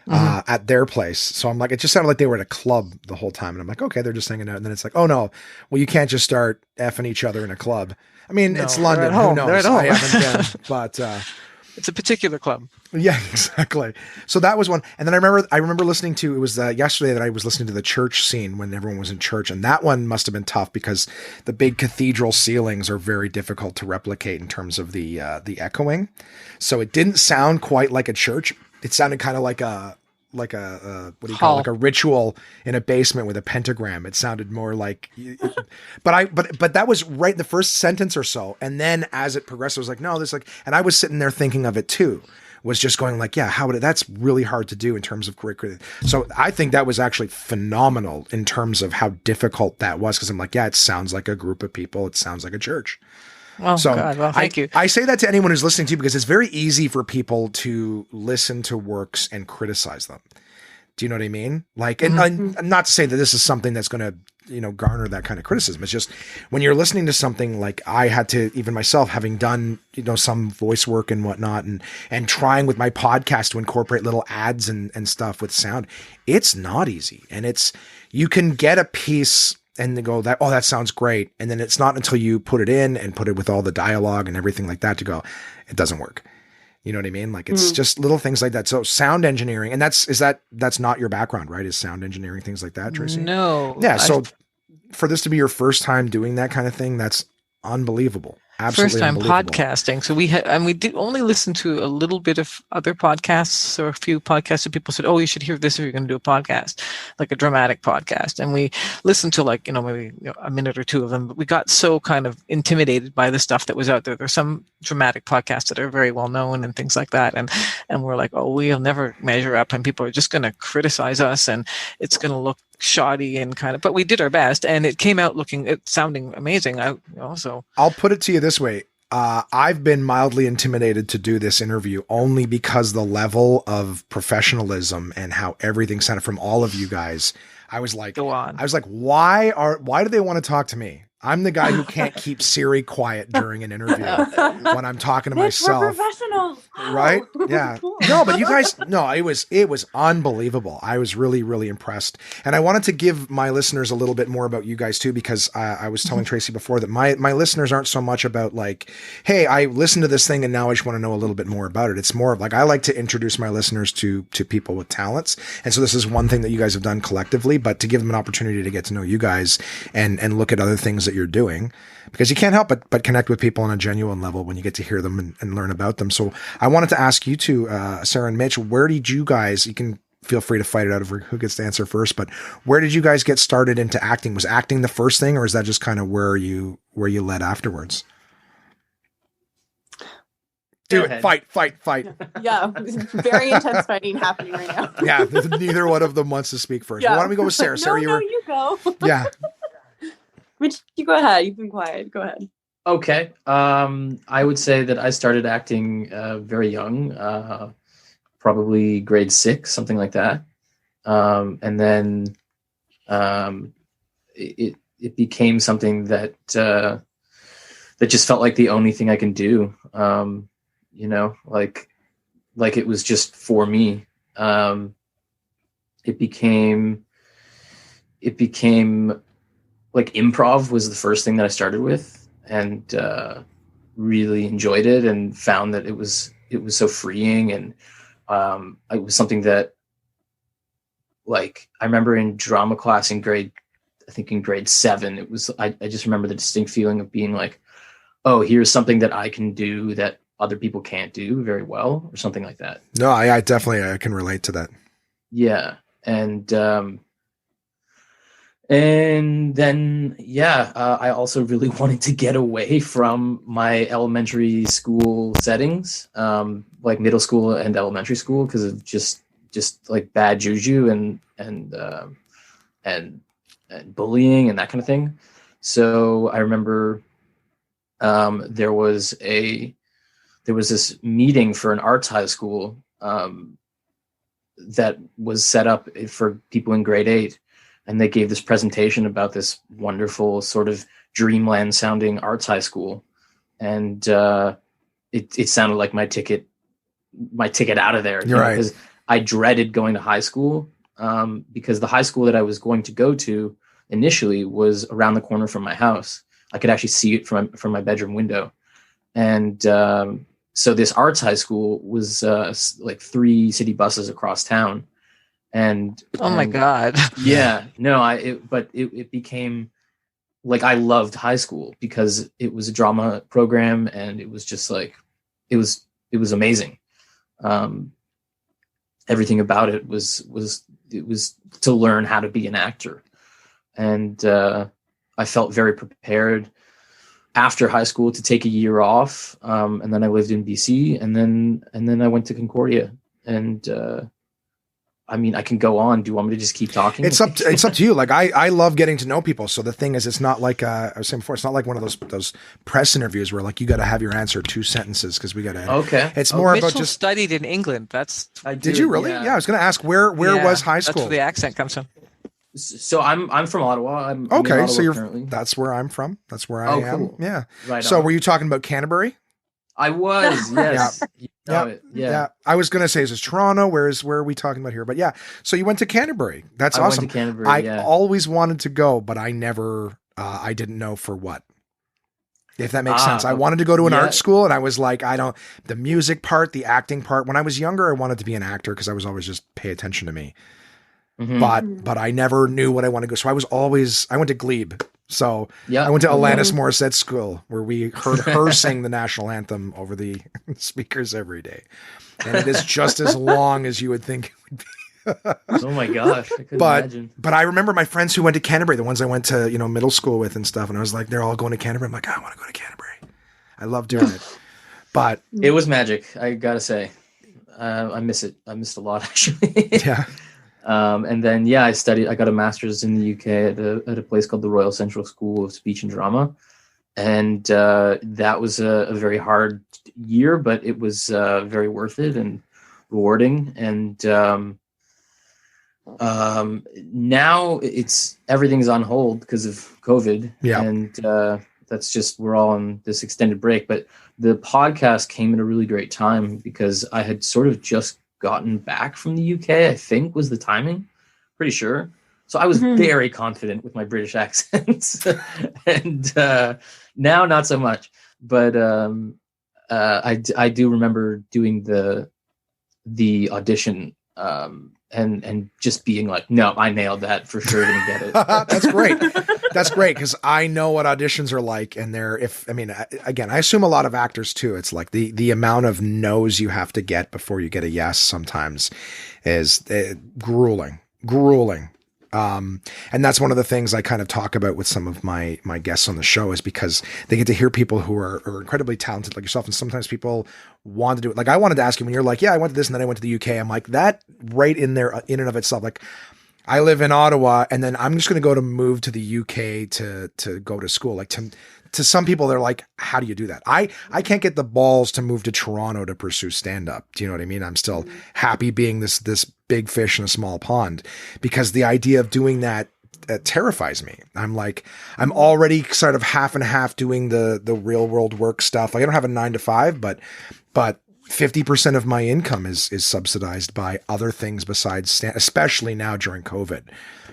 at their place. So I'm like, it just sounded like they were at a club the whole time. And I'm like, okay, they're just hanging out. And then it's like, oh no, well, you can't just start effing each other in a club. I mean, No, it's London. they're at Who home. knows? They're at home. I haven't been, but it's a particular club. yeah, exactly. So that was one. And then I remember listening to, it was yesterday that I was listening to the church scene when everyone was in church. And that one must've been tough because the big cathedral ceilings are very difficult to replicate in terms of the echoing. So it didn't sound quite like a church. It sounded kind of like a what do you call it? Like a ritual in a basement with a pentagram. It sounded more like, but that was right in the first sentence or so. And then as it progressed, I was like, no, there's like, and I was sitting there thinking of it too, was just going like, yeah, that's really hard to do in terms of curriculum. So I think that was actually phenomenal in terms of how difficult that was. Cause I'm like, yeah, it sounds like a group of people. It sounds like a church. Oh, So God. Well, thank you. I say that to anyone who's listening to you because it's very easy for people to listen to works and criticize them. Do you know what I mean? Like, and not to say that this is something that's going to, garner that kind of criticism. It's just when you're listening to something like I had to, even myself, having done, some voice work and whatnot, and trying with my podcast to incorporate little ads and stuff with sound, it's not easy. And you can get a piece and they go that sounds great. And then it's not until you put it in and put it with all the dialogue and everything like that to go, it doesn't work. You know what I mean? Like it's just little things like that. So sound engineering, and that's not your background, right? Is sound engineering, things like that, Tracey? No. Yeah. So for this to be your first time doing that kind of thing, that's unbelievable. Absolutely first time unbelievable. podcasting. So we did only listen to a little bit of other podcasts or a few podcasts that people said, oh, you should hear this if you're going to do a podcast, like a dramatic podcast. And we listened to maybe a minute or two of them, but we got so kind of intimidated by the stuff that was out there. There's some dramatic podcasts that are very well known and things like that. And we're like, oh, we'll never measure up, and people are just going to criticize us, and it's going to look shoddy and but we did our best, and it came out sounding amazing. So I'll put it to you this way. I've been mildly intimidated to do this interview only because the level of professionalism and how everything sounded from all of you guys. I was like, go on. I was like, why do they want to talk to me? I'm the guy who can't keep Siri quiet during an interview when I'm talking to myself. We're professionals. Right? Yeah. No, but you guys, it was unbelievable. I was really, really impressed. And I wanted to give my listeners a little bit more about you guys too, because I was telling Tracey before that my listeners aren't so much about like, hey, I listened to this thing and now I just want to know a little bit more about it. It's more of like, I like to introduce my listeners to people with talents. And so this is one thing that you guys have done collectively, but to give them an opportunity to get to know you guys and look at other things that you're doing, because you can't help but connect with people on a genuine level when you get to hear them and learn about them. So I wanted to ask you two, Sarah and Mitch, where did you guys, you can feel free to fight it out over who gets to answer first, but where did you guys get started into acting? Was acting the first thing, or is that just kind of where you led afterwards? Do it. Fight. Yeah. Very intense fighting happening right now. Yeah. Neither one of them wants to speak first. Yeah. Why don't we go with Sarah? Sarah, you go. Yeah. Mitch, you go ahead. You've been quiet. Go ahead. Okay. I would say that I started acting very young, probably grade 6, something like that. And then it became something that just felt like the only thing I can do. Like it was just for me. It became like improv was the first thing that I started with, and really enjoyed it and found that it was so freeing. And it was something that, like, I remember in drama class in grade 7, it was, I just remember the distinct feeling of being like, oh, here's something that I can do that other people can't do very well, or something like that. No, I definitely, I can relate to that. Yeah. And then, I also really wanted to get away from my elementary school settings, like middle school and elementary school, because of just like bad juju and bullying and that kind of thing. So I remember there was this meeting for an arts high school that was set up for people in grade 8. And they gave this presentation about this wonderful sort of dreamland sounding arts high school. And it sounded like my ticket out of there. You're right. Because I dreaded going to high school, because the high school that I was going to go to initially was around the corner from my house. I could actually see it from my bedroom window. And so this arts high school was like 3 city buses across town. And oh my God. Yeah, no, it became like, I loved high school because it was a drama program, and it was just like, it was amazing. Everything about it was to learn how to be an actor. And I felt very prepared after high school to take a year off. And then I lived in BC, and then I went to Concordia. And I mean, I can go on. Do you want me to just keep talking? It's up to you. Like, I love getting to know people. So the thing is, it's not like I was saying before, it's not like one of those press interviews where like you got to have your answer 2 sentences because we got to. Okay. It's more about Mitchell just studied in England. Did you really? Yeah. I was going to ask where was high school? That's where the accent comes from. So I'm from Ottawa. I'm in okay. Ottawa So currently. That's where I'm from. That's where I am. Cool. Yeah. Right. So on. were you talking about Canterbury? I was. Yes. Yeah. I was going to say, is this Toronto? Where are we talking about here? But yeah. So you went to Canterbury. That's awesome. Went to Canterbury, I always wanted to go, but I never, I didn't know for what. If that makes sense. I wanted to go to an art school, and I was like, the music part, the acting part. When I was younger, I wanted to be an actor because I was always just pay attention to me. Mm-hmm. But I never knew what I wanted to go. So I went to Glebe. So Yeah, I went to Alanis Morissette School, where we heard her sing the national anthem over the speakers every day. And it is just as long as you would think it would be. Oh my gosh, I couldn't imagine. But I remember my friends who went to Canterbury, the ones I went to, middle school with and stuff. And I was like, they're all going to Canterbury. I'm like, I want to go to Canterbury. I love doing it. But it was magic, I gotta say. I miss it. I missed a lot, actually. Yeah. And then, I got a master's in the UK at a place called the Royal Central School of Speech and Drama. And that was a very hard year, but it was very worth it and rewarding. And now everything's on hold because of COVID. Yeah. And that's just, we're all on this extended break. But the podcast came at a really great time because I had sort of just gotten back from the UK, I think was the timing, pretty sure. So I was very confident with my British accents. And now not so much. But I do remember doing the audition and just being like, no, I nailed that for sure. Gonna get it. That's great. That's great, because I know what auditions are like, and I assume a lot of actors too. It's like the amount of no's you have to get before you get a yes sometimes is grueling. And that's one of the things I kind of talk about with some of my guests on the show, is because they get to hear people who are incredibly talented like yourself. And sometimes people want to do it. Like I wanted to ask you when you're like, yeah, I went to this and then I went to the UK. I'm like, that right in there in and of itself. Like I live in Ottawa and then I'm just going to move to the UK to go to school. Like to some people, they're like, how do you do that? I can't get the balls to move to Toronto to pursue stand-up. Do you know what I mean? I'm still happy being this big fish in a small pond, because the idea of doing that terrifies me. I'm like, I'm already sort of half and half doing the real world work stuff. Like I don't have a 9 to 5, but 50% of my income is subsidized by other things besides stand, especially now during COVID.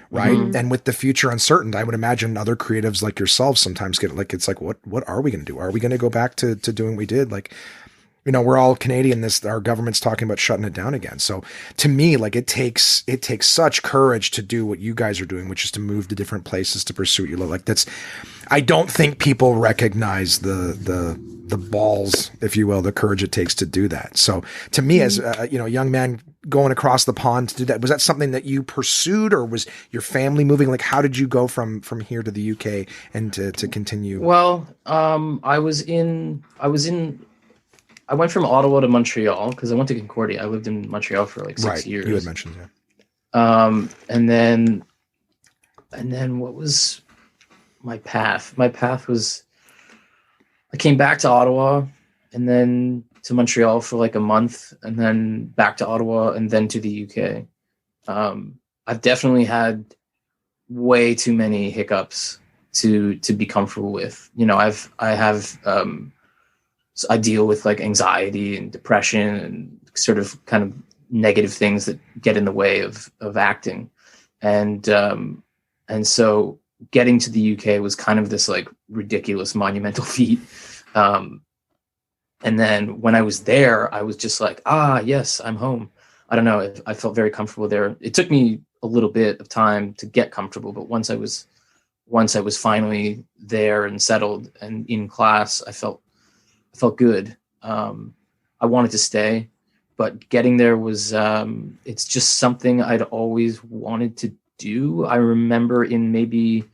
Right. Mm-hmm. And with the future uncertain, I would imagine other creatives like yourself sometimes get like, it's like, what are we going to do? Are we going to go back to doing what we did? Like, we're all Canadian. Our government's talking about shutting it down again. So to me, like it takes such courage to do what you guys are doing, which is to move to different places to pursue what you love. Like I don't think people recognize the balls, if you will, the courage it takes to do that. So to me, as a young man going across the pond to do that, was that something that you pursued, or was your family moving? Like, how did you go from here to the UK and to continue? Well, I went from Ottawa to Montreal because I went to Concordia. I lived in Montreal for like 6 years. You had mentioned that. And then what was my path? My path was, I came back to Ottawa and then to Montreal for like a month and then back to Ottawa and then to the UK. I've definitely had way too many hiccups to be comfortable with. I deal with like anxiety and depression and sort of kind of negative things that get in the way of acting. And so getting to the UK was kind of this like ridiculous monumental feat. And then when I was there, I was just like, yes, I'm home. I don't know. I felt very comfortable there. It took me a little bit of time to get comfortable, but once I was finally there and settled and in class, I felt good. I wanted to stay, but getting there was, it's just something I'd always wanted to do. I remember in maybe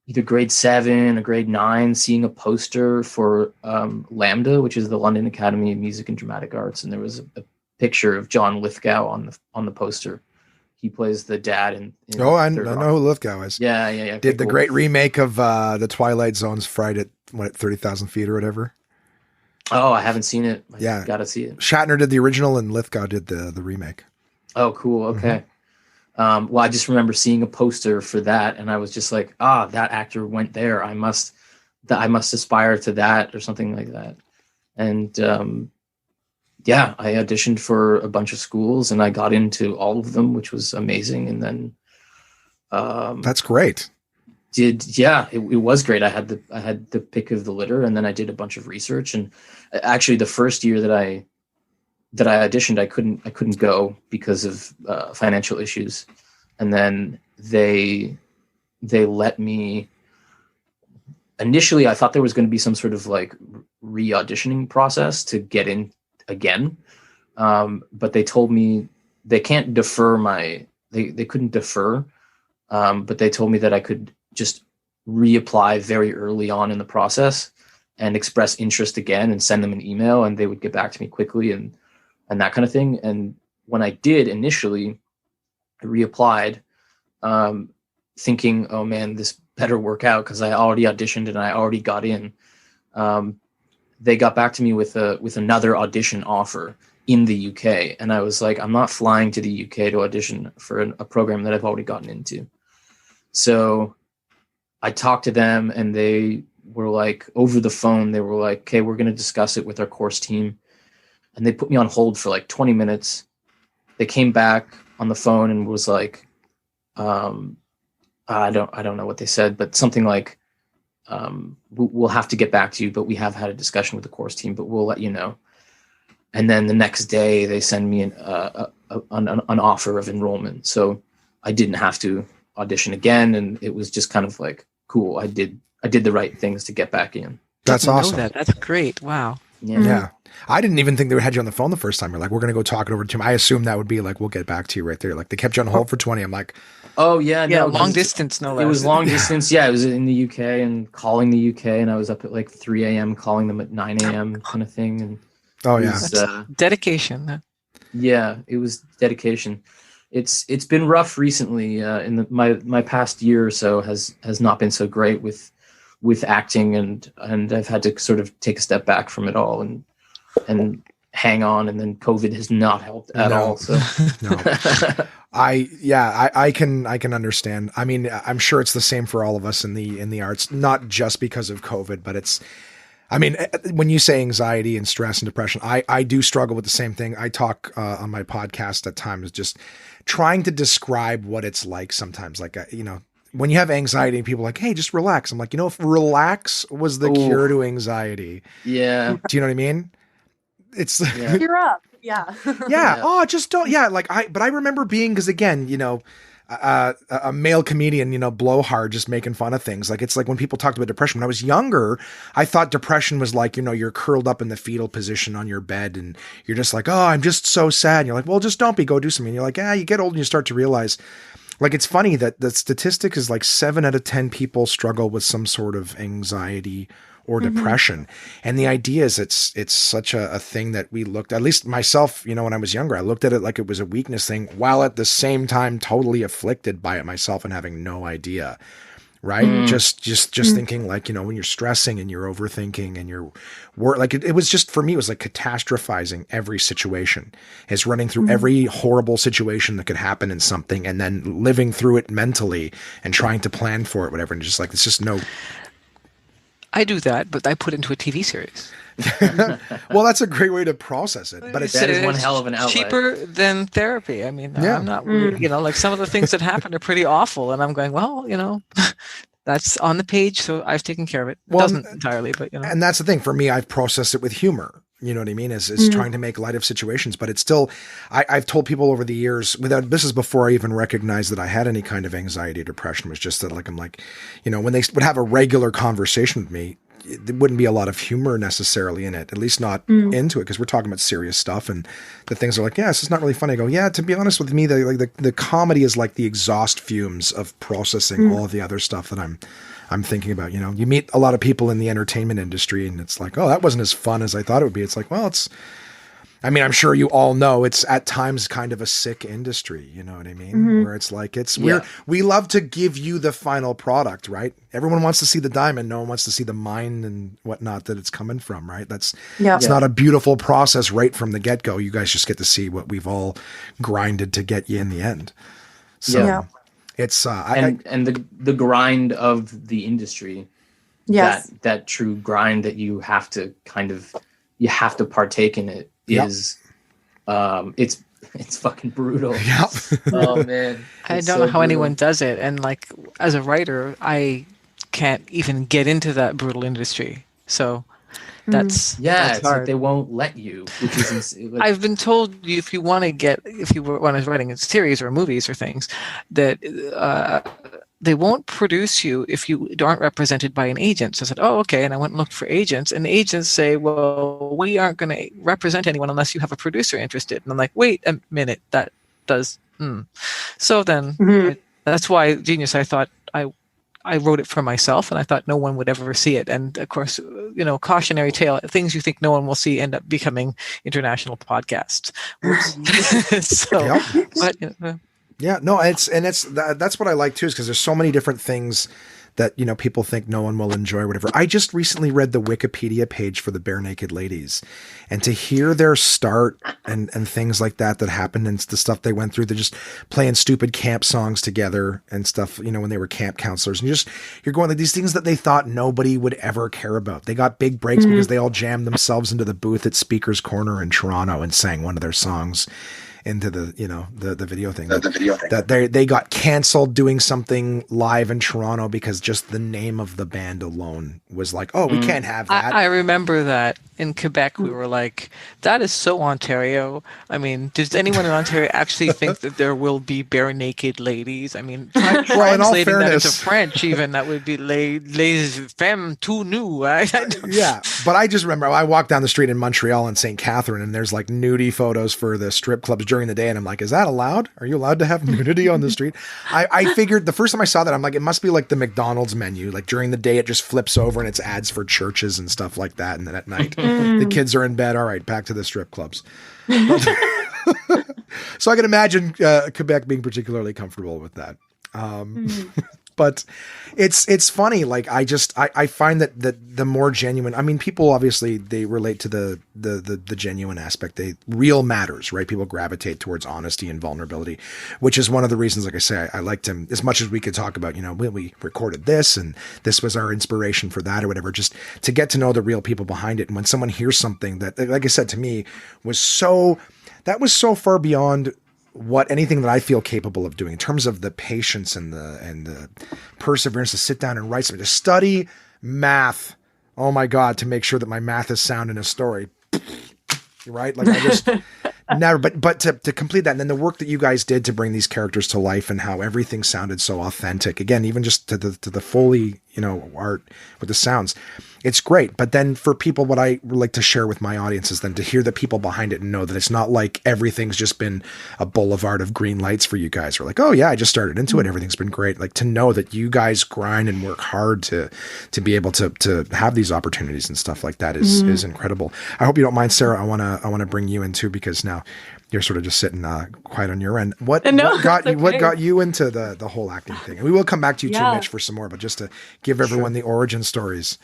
either grade 7 or grade 9, seeing a poster for LAMDA, which is the London Academy of Music and Dramatic Arts. And there was a picture of John Lithgow on the poster. He plays the dad in I know who Lithgow is. Yeah. Did the great remake of the Twilight Zone's Fright at 30,000 feet or whatever. Oh, I haven't seen it. Yeah. Got to see it. Shatner did the original and Lithgow did the remake. Oh, cool. Okay. Mm-hmm. Well, I just remember seeing a poster for that and I was just like, that actor went there. I must aspire to that or something like that. And I auditioned for a bunch of schools and I got into all of them, which was amazing. And then that's great. It was great. I had the pick of the litter, and then I did a bunch of research. And actually, the first year that I auditioned, I couldn't go because of financial issues. And then they let me initially I thought there was going to be some sort of like re-auditioning process to get in again. But they told me they can't defer they couldn't defer. But they told me that I could just reapply very early on in the process and express interest again and send them an email, and they would get back to me quickly and that kind of thing. And when I did initially, I reapplied, thinking, oh man, this better work out because I already auditioned and I already got in. They got back to me with another audition offer in the UK. And I was like, I'm not flying to the UK to audition for a program that I've already gotten into. So I talked to them, and they were like, over the phone, they were like, okay, we're going to discuss it with our course team. And they put me on hold for like 20 minutes. They came back on the phone and was like, I don't know what they said, but something like, we'll have to get back to you, but we have had a discussion with the course team, but we'll let you know. And then the next day they send me an offer of enrollment. So I didn't have to audition again. And it was just kind of like, cool. I did the right things to get back in. That's awesome. That's great. Wow. Yeah. Yeah. I didn't even think they had you on the phone the first time. You're like, we're going to go talk it over to him. I assumed that would be like, we'll get back to you right there. Like they kept you on hold for 20. I'm like, oh yeah. Yeah. No, Long distance. No less. It was long distance. Yeah. It was in the UK and calling the UK, and I was up at like 3 a.m. calling them at 9 a.m. kind of thing. And oh yeah. That's dedication. Yeah, it was dedication. It's been rough recently. My past year or so has not been so great with acting, and I've had to sort of take a step back from it all and hang on. And then COVID has not helped at all. So No. I can understand. I mean, I'm sure it's the same for all of us in the arts, not just because of COVID, but I mean, when you say anxiety and stress and depression, I do struggle with the same thing. I talk on my podcast at times, just trying to describe what it's like sometimes. Like, when you have anxiety and people are like, hey, just relax. I'm like, if relax was the cure to anxiety. Yeah. Do you know what I mean? It's You're up. Yeah. yeah. Oh, just don't. Yeah. But I remember being, because again, a male comedian, blowhard, just making fun of things. Like, it's like when people talked about depression, when I was younger, I thought depression was like, you're curled up in the fetal position on your bed and you're just like, oh, I'm just so sad. And you're like, well, just don't go do something. And you're like, you get old and you start to realize, like, it's funny that the statistic is like 7 out of 10 people struggle with some sort of anxiety or depression. And the idea is it's such a thing that we looked, at least myself, when I was younger, I looked at it like it was a weakness thing, while at the same time totally afflicted by it myself and having no idea. Right. Just thinking like, when you're stressing and you're overthinking and you're like, it was just, for me, it was like catastrophizing every situation, is running through every horrible situation that could happen in something and then living through it mentally and trying to plan for it, whatever. And just like, it's just no. I do that, but I put into a TV series. Well, that's a great way to process it, but that is one hell of an outlet. Cheaper than therapy. I mean, Yeah. I'm not, like some of the things that happen are pretty awful, and I'm going, well, that's on the page, so I've taken care of it. Well, Doesn't entirely, but And that's the thing for me. I've processed it with humor. You know what I mean? Is trying to make light of situations, but it's still, I've told people over the years, this is before I even recognized that I had any kind of anxiety or depression, was just that, like, I'm like, when they would have a regular conversation with me, there wouldn't be a lot of humor necessarily in it, at least not into it, because we're talking about serious stuff, and the things are like, yeah, it's not really funny. I go, yeah, to be honest with me, the comedy is like the exhaust fumes of processing all of the other stuff that I'm thinking about. You meet a lot of people in the entertainment industry and it's like, oh, that wasn't as fun as I thought it would be. It's like, well, I'm sure you all know it's at times kind of a sick industry. You know what I mean? Where it's like, we love to give you the final product, right? Everyone wants to see the diamond. No one wants to see the mine and whatnot that it's coming from, right? It's not a beautiful process right from the get-go. You guys just get to see what we've all grinded to get you in the end. So it's, and the grind of the industry, that true grind that you have to you have to partake in it is, it's fucking brutal. Yep. Oh man. I don't know how anyone does it. And like, as a writer, I can't even get into that brutal industry. So that's it's hard. like they won't let you, which is I've been told if you want to writing a series or movies or things, that they won't produce you if you aren't represented by an agent. So I said, oh, okay. And I went and looked for agents, and the agents say, well, we aren't going to represent anyone unless you have a producer interested. And I'm like, wait a minute, that does. So then that's why Genius, I thought I wrote it for myself, and I thought no one would ever see it. And of course, cautionary tale, things you think no one will see end up becoming international podcasts. So, Yep. but Yeah, no, that's what I like too, is because there's so many different things that people think no one will enjoy or whatever. I just recently read the Wikipedia page for the Bare Naked Ladies, and to hear their start and things like that happened and the stuff they went through, they're just playing stupid camp songs together and stuff, when they were camp counselors, and you're going like these things that they thought nobody would ever care about. They got big breaks because they all jammed themselves into the booth at Speaker's Corner in Toronto and sang one of their songs into the the video thing. That they got canceled doing something live in Toronto because just the name of the band alone was like, oh, we can't have that. I remember that in Quebec we were like, that is so Ontario. I mean, does anyone in Ontario actually think that there will be bare naked ladies? I mean, translating that into French, even that would be les femmes tout nues. Yeah, but I just remember I walked down the street in Montreal and St. Catherine, and there's like nudie photos for the strip clubs during the day, and I'm like, is that allowed? Are you allowed to have nudity on the street? I figured the first time I saw that, I'm like, it must be like the McDonald's menu. Like during the day, it just flips over and it's ads for churches and stuff like that, and then at night, the kids are in bed. All right, back to the strip clubs. So I can imagine Quebec being particularly comfortable with that. But it's funny. Like I find that the more genuine, I mean, people obviously they relate to the genuine aspect. Real matters, right? People gravitate towards honesty and vulnerability, which is one of the reasons, like I say, I liked him as much as we could talk about, we recorded this and this was our inspiration for that or whatever, just to get to know the real people behind it. And when someone hears something that, like I said, to me was so far beyond anything that I feel capable of doing in terms of the patience and the perseverance to sit down and write something, to study math. Oh my God, to make sure that my math is sound in a story, right? Like I just never, but to complete that. And then the work that you guys did to bring these characters to life and how everything sounded so authentic. Again, even just to the Foley, art with the sounds, it's great. But then for people, what I like to share with my audience is then to hear the people behind it and know that it's not like everything's just been a boulevard of green lights for you guys. Or like, oh yeah, I just started into it. Everything's been great. Like to know that you guys grind and work hard to be able to have these opportunities and stuff like that is incredible. I hope you don't mind, Sarah. I want to bring you in too, because now you're sort of just sitting quiet on your end. What got you into the whole acting thing? And we will come back to you too, Mitch, for some more, but just to give everyone the origin stories.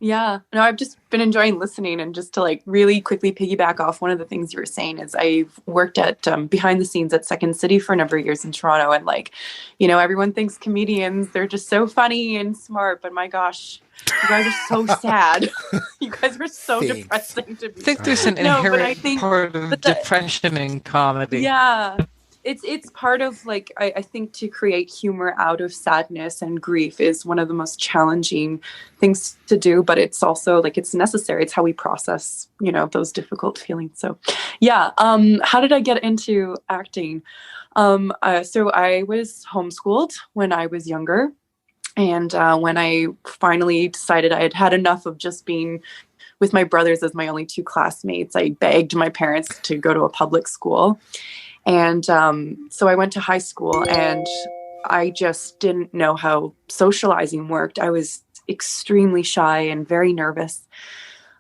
Yeah, no, I've just been enjoying listening, and just to like really quickly piggyback off one of the things you were saying is I've worked at behind the scenes at Second City for a number of years in Toronto, and like, everyone thinks comedians, they're just so funny and smart, but my gosh, you guys are so sad. You guys are so depressing to be. I think there's an inherent part of depression in comedy. Yeah. It's part of like, I think to create humor out of sadness and grief is one of the most challenging things to do, but it's also like, it's necessary. It's how we process, those difficult feelings. So yeah. How did I get into acting? So I was homeschooled when I was younger. And when I finally decided I had had enough of just being with my brothers as my only two classmates, I begged my parents to go to a public school. And so I went to high school, and I just didn't know how socializing worked. I was extremely shy and very nervous.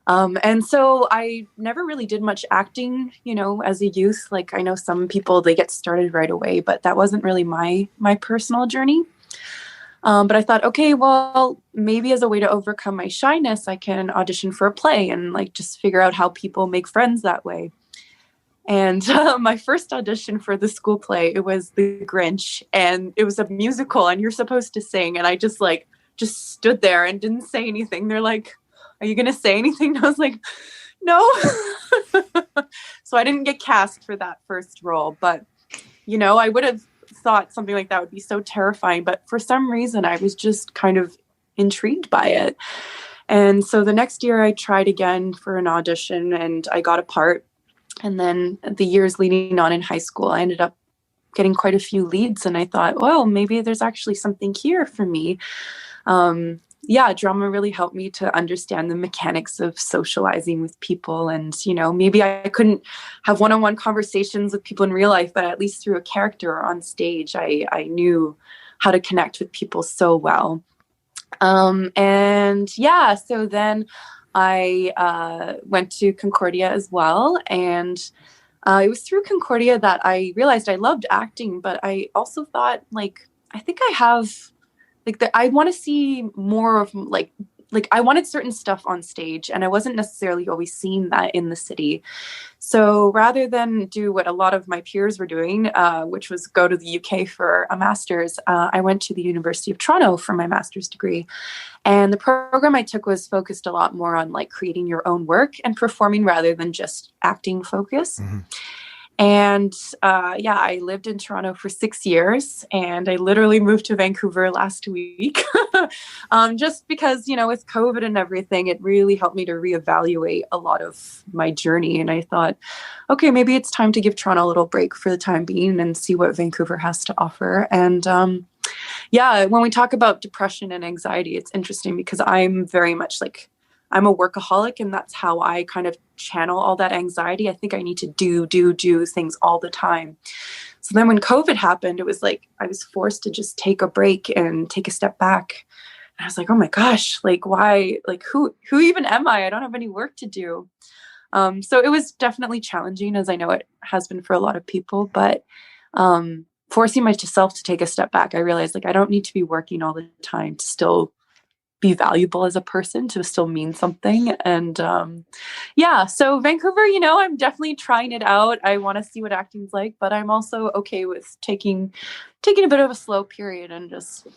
And so I never really did much acting, as a youth. Like I know some people, they get started right away, but that wasn't really my personal journey. But I thought, okay, well, maybe as a way to overcome my shyness, I can audition for a play and like just figure out how people make friends that way. And my first audition for the school play, it was The Grinch, and it was a musical, and you're supposed to sing. And I just stood there and didn't say anything. They're like, are you going to say anything? And I was like, no. So I didn't get cast for that first role, but, I would have thought something like that would be so terrifying. But for some reason, I was just kind of intrigued by it. And so the next year I tried again for an audition, and I got a part. And then the years leading on in high school, I ended up getting quite a few leads, and I thought, well, maybe there's actually something here for me. Drama really helped me to understand the mechanics of socializing with people. And, maybe I couldn't have one-on-one conversations with people in real life, but at least through a character or on stage, I knew how to connect with people so well. So then I went to Concordia as well. And it was through Concordia that I realized I loved acting, but I also thought, I think I have, I want to see more of, I wanted certain stuff on stage, and I wasn't necessarily always seeing that in the city. So rather than do what a lot of my peers were doing, which was go to the UK for a master's, I went to the University of Toronto for my master's degree. And the program I took was focused a lot more on creating your own work and performing rather than just acting focus. Mm-hmm. And I lived in Toronto for 6 years, and I literally moved to Vancouver last week just because, with COVID and everything, it really helped me to reevaluate a lot of my journey. And I thought, okay, maybe it's time to give Toronto a little break for the time being and see what Vancouver has to offer. And when we talk about depression and anxiety, it's interesting because I'm very much I'm a workaholic, and that's how I kind of channel all that anxiety. I think I need to do things all the time. So then when COVID happened, it was I was forced to just take a break and take a step back. And I was like, oh my gosh, why, who even am I? I don't have any work to do. So it was definitely challenging, as I know it has been for a lot of people, but forcing myself to take a step back, I realized I don't need to be working all the time to still be valuable as a person, to still mean something. And so Vancouver, I'm definitely trying it out. I want to see what acting's like, but I'm also okay with taking a bit of a slow period and just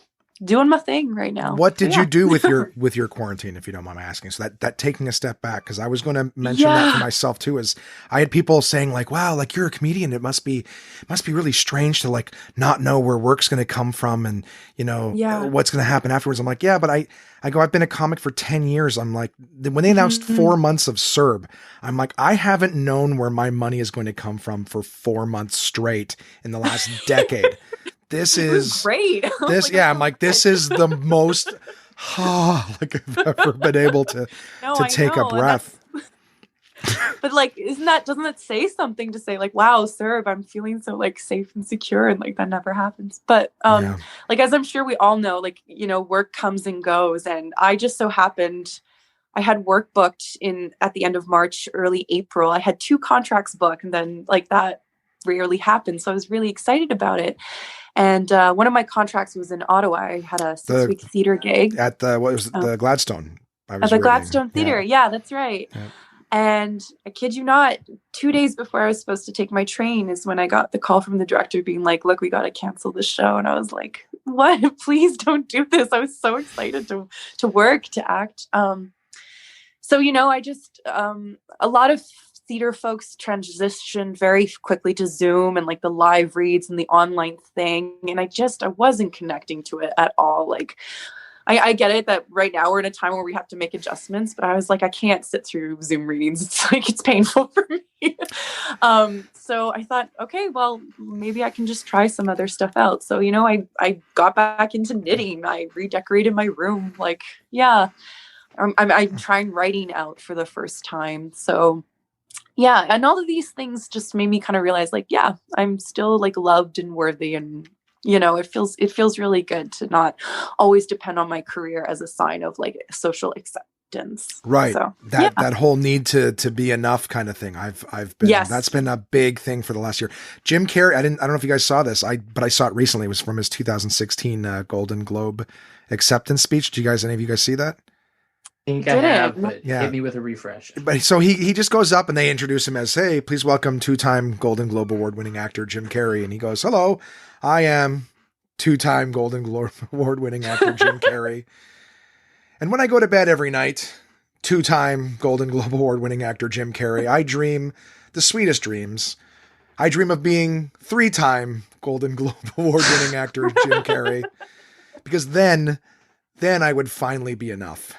doing my thing right now. What did you do with your quarantine, if you don't mind my asking? So that taking a step back, because I was going to mention that for myself too, is I had people saying wow, you're a comedian. It must be really strange to not know where work's going to come from and, what's going to happen afterwards. I'm but I've been a comic for 10 years. I'm when they announced 4 months of CERB, I'm I haven't known where my money is going to come from for 4 months straight in the last decade. This is great. This is the most I've ever been able to take a breath. But doesn't that say something to say wow, CERB, I'm feeling so safe and secure, and that never happens. But as I'm sure we all know, work comes and goes, and I just so happened I had work booked at the end of March, early April. I had 2 contracts booked, and then that rarely happens. So I was really excited about it. And one of my contracts was in Ottawa. I had a 6-week theater gig at the Gladstone. At the Gladstone Theater. Yeah, that's right. Yeah. And I kid you not, 2 days before I was supposed to take my train is when I got the call from the director being look, we got to cancel the show. And I was like, what? Please don't do this. I was so excited to work, to act. I just, a lot of theater folks transitioned very quickly to Zoom and the live reads and the online thing. And I wasn't connecting to it at all. I get it that right now we're in a time where we have to make adjustments, but I was I can't sit through Zoom readings. It's it's painful for me. So I thought, okay, well, maybe I can just try some other stuff out. So, I got back into knitting. I redecorated my room. I'm trying writing out for the first time. So yeah. And all of these things just made me kind of realize I'm still loved and worthy. And, it feels really good to not always depend on my career as a sign of social acceptance. Right. So, that whole need to be enough kind of thing. I've been, that's been a big thing for the last year. Jim Carrey, I don't know if you guys saw this, but I saw it recently. It was from his 2016 Golden Globe acceptance speech. Any of you guys see that? I think I have, but hit me with a refresh. But so he just goes up and they introduce him as, hey, please welcome 2-time Golden Globe Award-winning actor Jim Carrey. And he goes, hello, I am 2-time Golden Globe Award-winning actor Jim Carrey. And when I go to bed every night, 2-time Golden Globe Award-winning actor Jim Carrey, I dream the sweetest dreams. I dream of being 3-time Golden Globe Award-winning actor Jim Carrey. Because then I would finally be enough.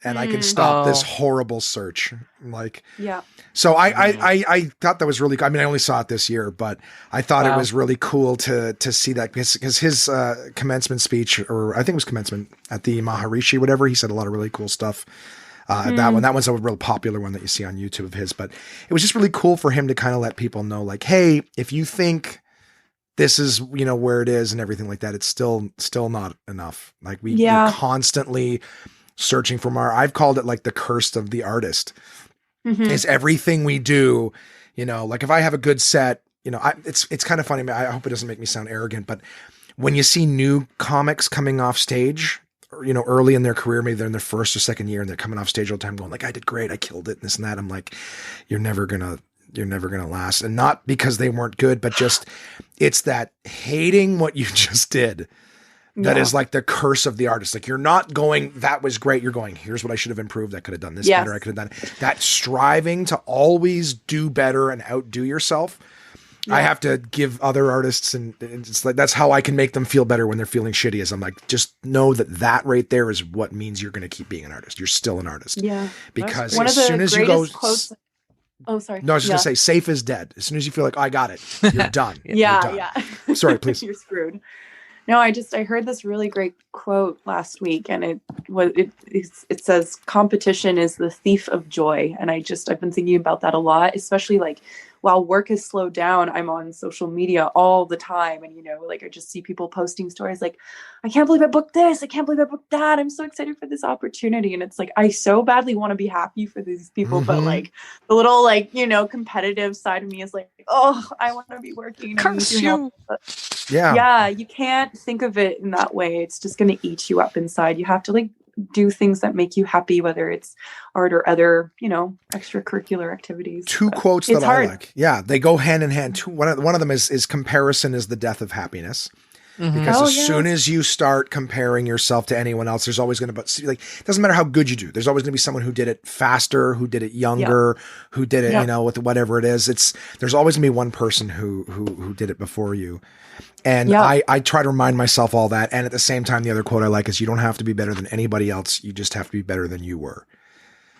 and I can stop this Oh. horrible search. Like, Yeah. so I thought that was really, I mean, I only saw it this year, but I thought it Wow. was really cool to see that because his commencement speech, or I think it was commencement at the Maharishi, whatever, he said a lot of really cool stuff. That one's a real popular one that you see on YouTube of his, but it was just really cool for him to kind of let people know, like, hey, if you think this is, you know, where it is and everything like that, it's still not enough. Like we're constantly searching for more. I've called it like the curse of the artist. Is everything we do, you know, like if I have a good set, you know, it's kind of funny. I hope it doesn't make me sound arrogant, but when you see new comics coming off stage, or, you know, early in their career, maybe they're in their first or second year and they're coming off stage all the time going like, I did great. I killed it. And this and that. I'm like, you're never going to last. And not because they weren't good, but just it's that hating what you just did. That is like the curse of the artist. Like you're not going, that was great. You're going, here's what I should have improved. I could have done this better. I could have done that. Striving to always do better and outdo yourself. I have to give other artists, and it's like, that's how I can make them feel better when they're feeling shitty, is I'm like, just know that right there is what means you're going to keep being an artist. You're still an artist. Yeah. Because one as of the soon as you greatest go, quotes. Oh, sorry. no, I was just going to say, safe is dead. As soon as you feel like, oh, I got it, you're done. Yeah. You're done. Sorry, please. You're screwed. No, I heard this really great quote last week, and it says competition is the thief of joy. And I've been thinking about that a lot, especially like while work has slowed down, I'm on social media all the time. And, you know, like I just see people posting stories like, I can't believe I booked this. I can't believe I booked that. I'm so excited for this opportunity. And it's like, I so badly want to be happy for these people. But like the little, like, you know, competitive side of me is like, oh, I want to be working. Curse you. Yeah, you can't think of it in that way. It's just going to eat you up inside. You have to like do things that make you happy, whether it's art or other, you know, extracurricular activities. Two quotes that I like. Yeah, they go hand in hand. One of them is comparison is the death of happiness. Because soon as you start comparing yourself to anyone else, there's always going to be, like, it doesn't matter how good you do. There's always going to be someone who did it faster, who did it younger, who did it, you know, with whatever it is. There's always going to be one person who did it before you. And I try to remind myself all that. And at the same time, the other quote I like is, you don't have to be better than anybody else. You just have to be better than you were.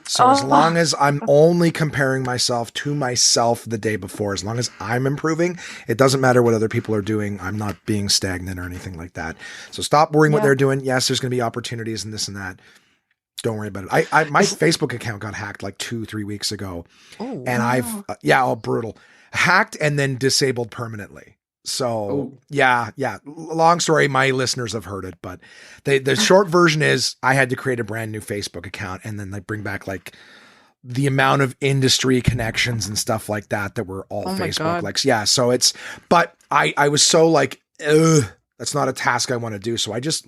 So as long as I'm only comparing myself to myself the day before, as long as I'm improving, it doesn't matter what other people are doing. I'm not being stagnant or anything like that. So stop worrying what they're doing. Yes, there's going to be opportunities and this and that. Don't worry about it. My Facebook account got hacked like 2-3 weeks ago. And I've, all brutal. Hacked and then disabled permanently. So yeah. Long story. My listeners have heard it, but the short version is I had to create a brand new Facebook account and then like bring back like the amount of industry connections and stuff like that were all Facebook likes. Yeah. So but I was so like, that's not a task I want to do. So I just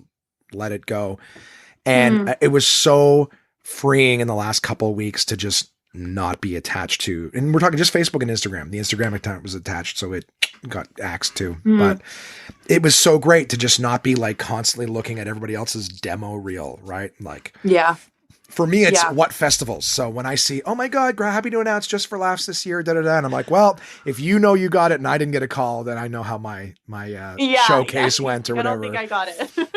let it go. And it was so freeing in the last couple of weeks to just not be attached to, and we're talking just Facebook and Instagram. The Instagram account was attached, so it got axed too. But it was so great to just not be like constantly looking at everybody else's demo reel, right? Like, for me, it's what festivals. So when I see, oh my God, happy to announce Just for Laughs this year, and I'm like, well, if you know you got it and I didn't get a call, then I know how my showcase went or whatever. I don't think I got it.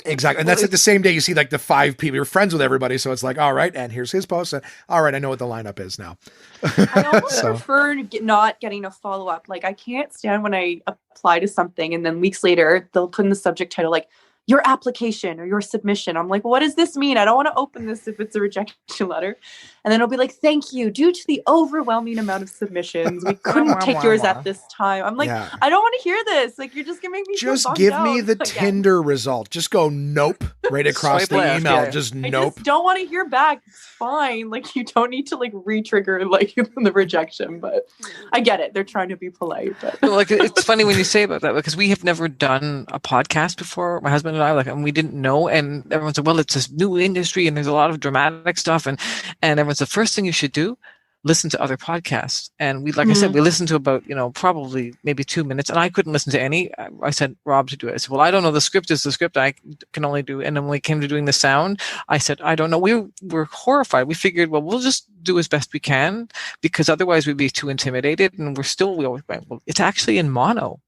Exactly. And that's like the same day you see like the 5 people, you're friends with everybody. So it's like, all right. And here's his post. And, all right. I know what the lineup is now. I almost prefer not getting a follow-up. Like I can't stand when I apply to something and then weeks later they'll put in the subject title, like your application or your submission. I'm like, what does this mean? I don't want to open this if it's a rejection letter. And then it'll be like, thank you. Due to the overwhelming amount of submissions, we couldn't take yours at this time. I'm like, I don't want to hear this. Like, you're just going to make me just give me the Tinder result. Just go, nope, right across the email. Just nope. I just don't want to hear back. It's fine. Like, you don't need to like re-trigger like the rejection, but I get it. They're trying to be polite. But like, it's funny when you say about that, because we have never done a podcast before, my husband and I, like, and we didn't know, and everyone said, well, it's this new industry and there's a lot of dramatic stuff, and everyone's the first thing you should do, listen to other podcasts. And we, like I said, we listened to about, probably maybe 2 minutes, and I couldn't listen to any. I sent Rob to do it. I said, well, I don't know. The script is the script. I can only do. And then when we came to doing the sound, I said, I don't know. We were horrified. We figured, well, we'll just do as best we can, because otherwise we'd be too intimidated. And we always went, well, it's actually in mono.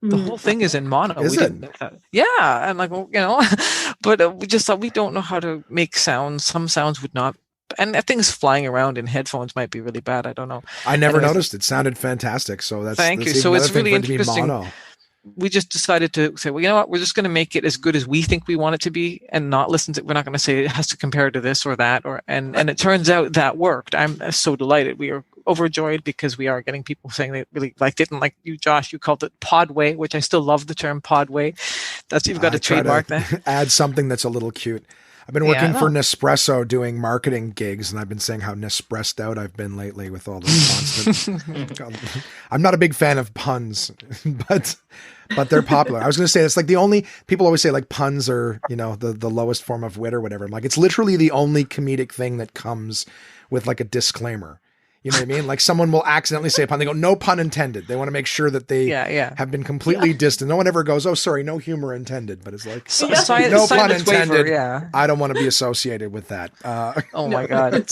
The whole thing is in mono. Is we it? didn't know that. Yeah, and like, well, but we just thought we don't know how to make sounds. Some sounds would not, and things flying around in headphones might be really bad. I don't know. I never Anyways, noticed. It sounded fantastic. So that's thank you. even So another it's thing really for it to be interesting. mono. We just decided to say, well, you know what? We're just going to make it as good as we think we want it to be, and not listen to. We're not going to say it has to compare to this or that, and it turns out that worked. I'm so delighted. We are overjoyed because we are getting people saying they really liked it, and like you, Josh, you called it Podway, which I still love the term Podway. That's you've got to trademark that. Add something that's a little cute. I've been working for Nespresso doing marketing gigs, and I've been saying how Nespressed out I've been lately with all this constant. I'm not a big fan of puns, but they're popular. I was going to say, it's like the only, people always say like puns are, the lowest form of wit or whatever. I'm like, it's literally the only comedic thing that comes with like a disclaimer. You know what I mean? Like someone will accidentally say a pun. They go, no pun intended. They want to make sure that they have been completely distant. No one ever goes, oh, sorry, no humor intended. But it's like, no pun intended. Waiver, I don't want to be associated with that. Oh my God.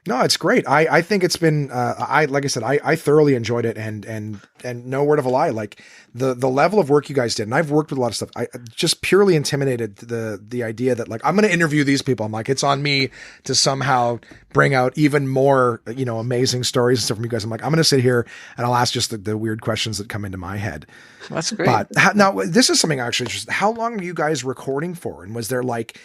No, it's great. I think it's been, like I said, I thoroughly enjoyed it, and no word of a lie, like the level of work you guys did. And I've worked with a lot of stuff. I just purely intimidated the idea that like, I'm going to interview these people. I'm like, it's on me to somehow bring out even more, amazing stories and stuff from you guys. I'm like, I'm going to sit here and I'll ask just the weird questions that come into my head. That's great. But now this is something actually, just how long were you guys recording for? And was there like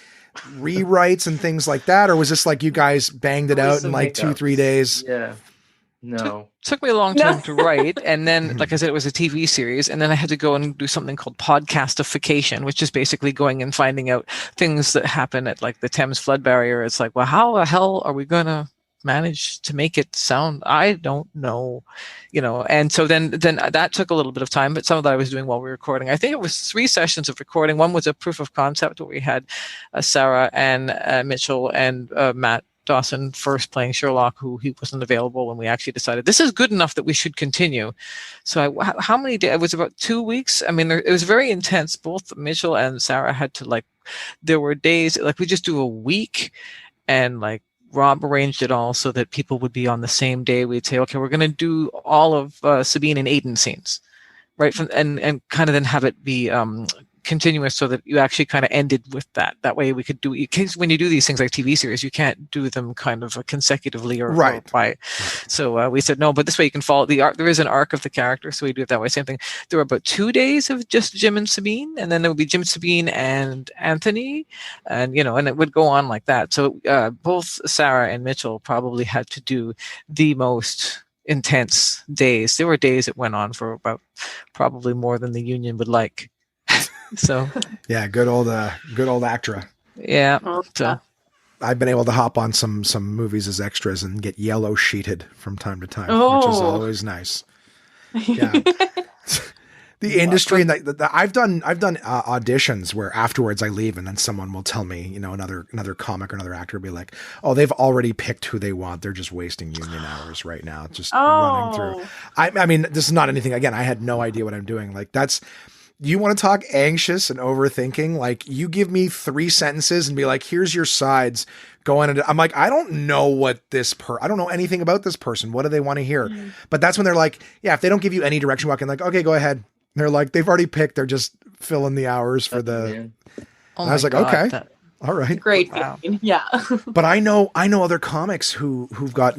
rewrites and things like that, or was this like you guys banged it out in like 2-3 days? Yeah, no, took me a long time to write, and then like I said, it was a TV series, and then I had to go and do something called podcastification, which is basically going and finding out things that happen at like the Thames flood barrier. It's like, well, how the hell are we gonna manage to make it sound? I don't know, and so then that took a little bit of time, but some of that I was doing while we were recording. I think it was 3 sessions of recording. One was a proof of concept where we had Sarah and Mitchell and Matt Dawson first playing Sherlock, who he wasn't available when we actually decided this is good enough that we should continue. So how many days? It was about 2 weeks. I mean, it was very intense. Both Mitchell and Sarah had to there were days like we just do a week, and like Rob arranged it all so that people would be on the same day. We'd say, okay, we're going to do all of Sabine and Aiden scenes, right? And kind of then have it be continuous, so that you actually kind of ended with that. That way we could do, because when you do these things like TV series, you can't do them kind of consecutively or by. So we said, no, but this way you can follow the arc. There is an arc of the character, so we do it that way. Same thing. There were about 2 days of just Jim and Sabine, and then there would be Jim, Sabine, and Anthony, and and it would go on like that. So both Sarah and Mitchell probably had to do the most intense days. There were days that went on for about probably more than the union would like. So yeah, good old Actra. Yeah. So I've been able to hop on some movies as extras and get yellow sheeted from time to time, which is always nice. Yeah. The industry, and I've done auditions where afterwards I leave and then someone will tell me, another comic or another actor will be like, oh, they've already picked who they want. They're just wasting union hours right now. Just running through. I mean, this is not anything. Again, I had no idea what I'm doing. Like you want to talk anxious and overthinking? Like, you give me 3 sentences and be like, here's your sides. Go on. I'm like, I don't know what I don't know anything about this person. What do they want to hear? Mm. But that's when they're like, yeah, if they don't give you any direction, walking like, okay, go ahead. And they're like, they've already picked. They're just filling the hours for the. I was like, okay, all right, great. Wow. Yeah. But I know other comics who've got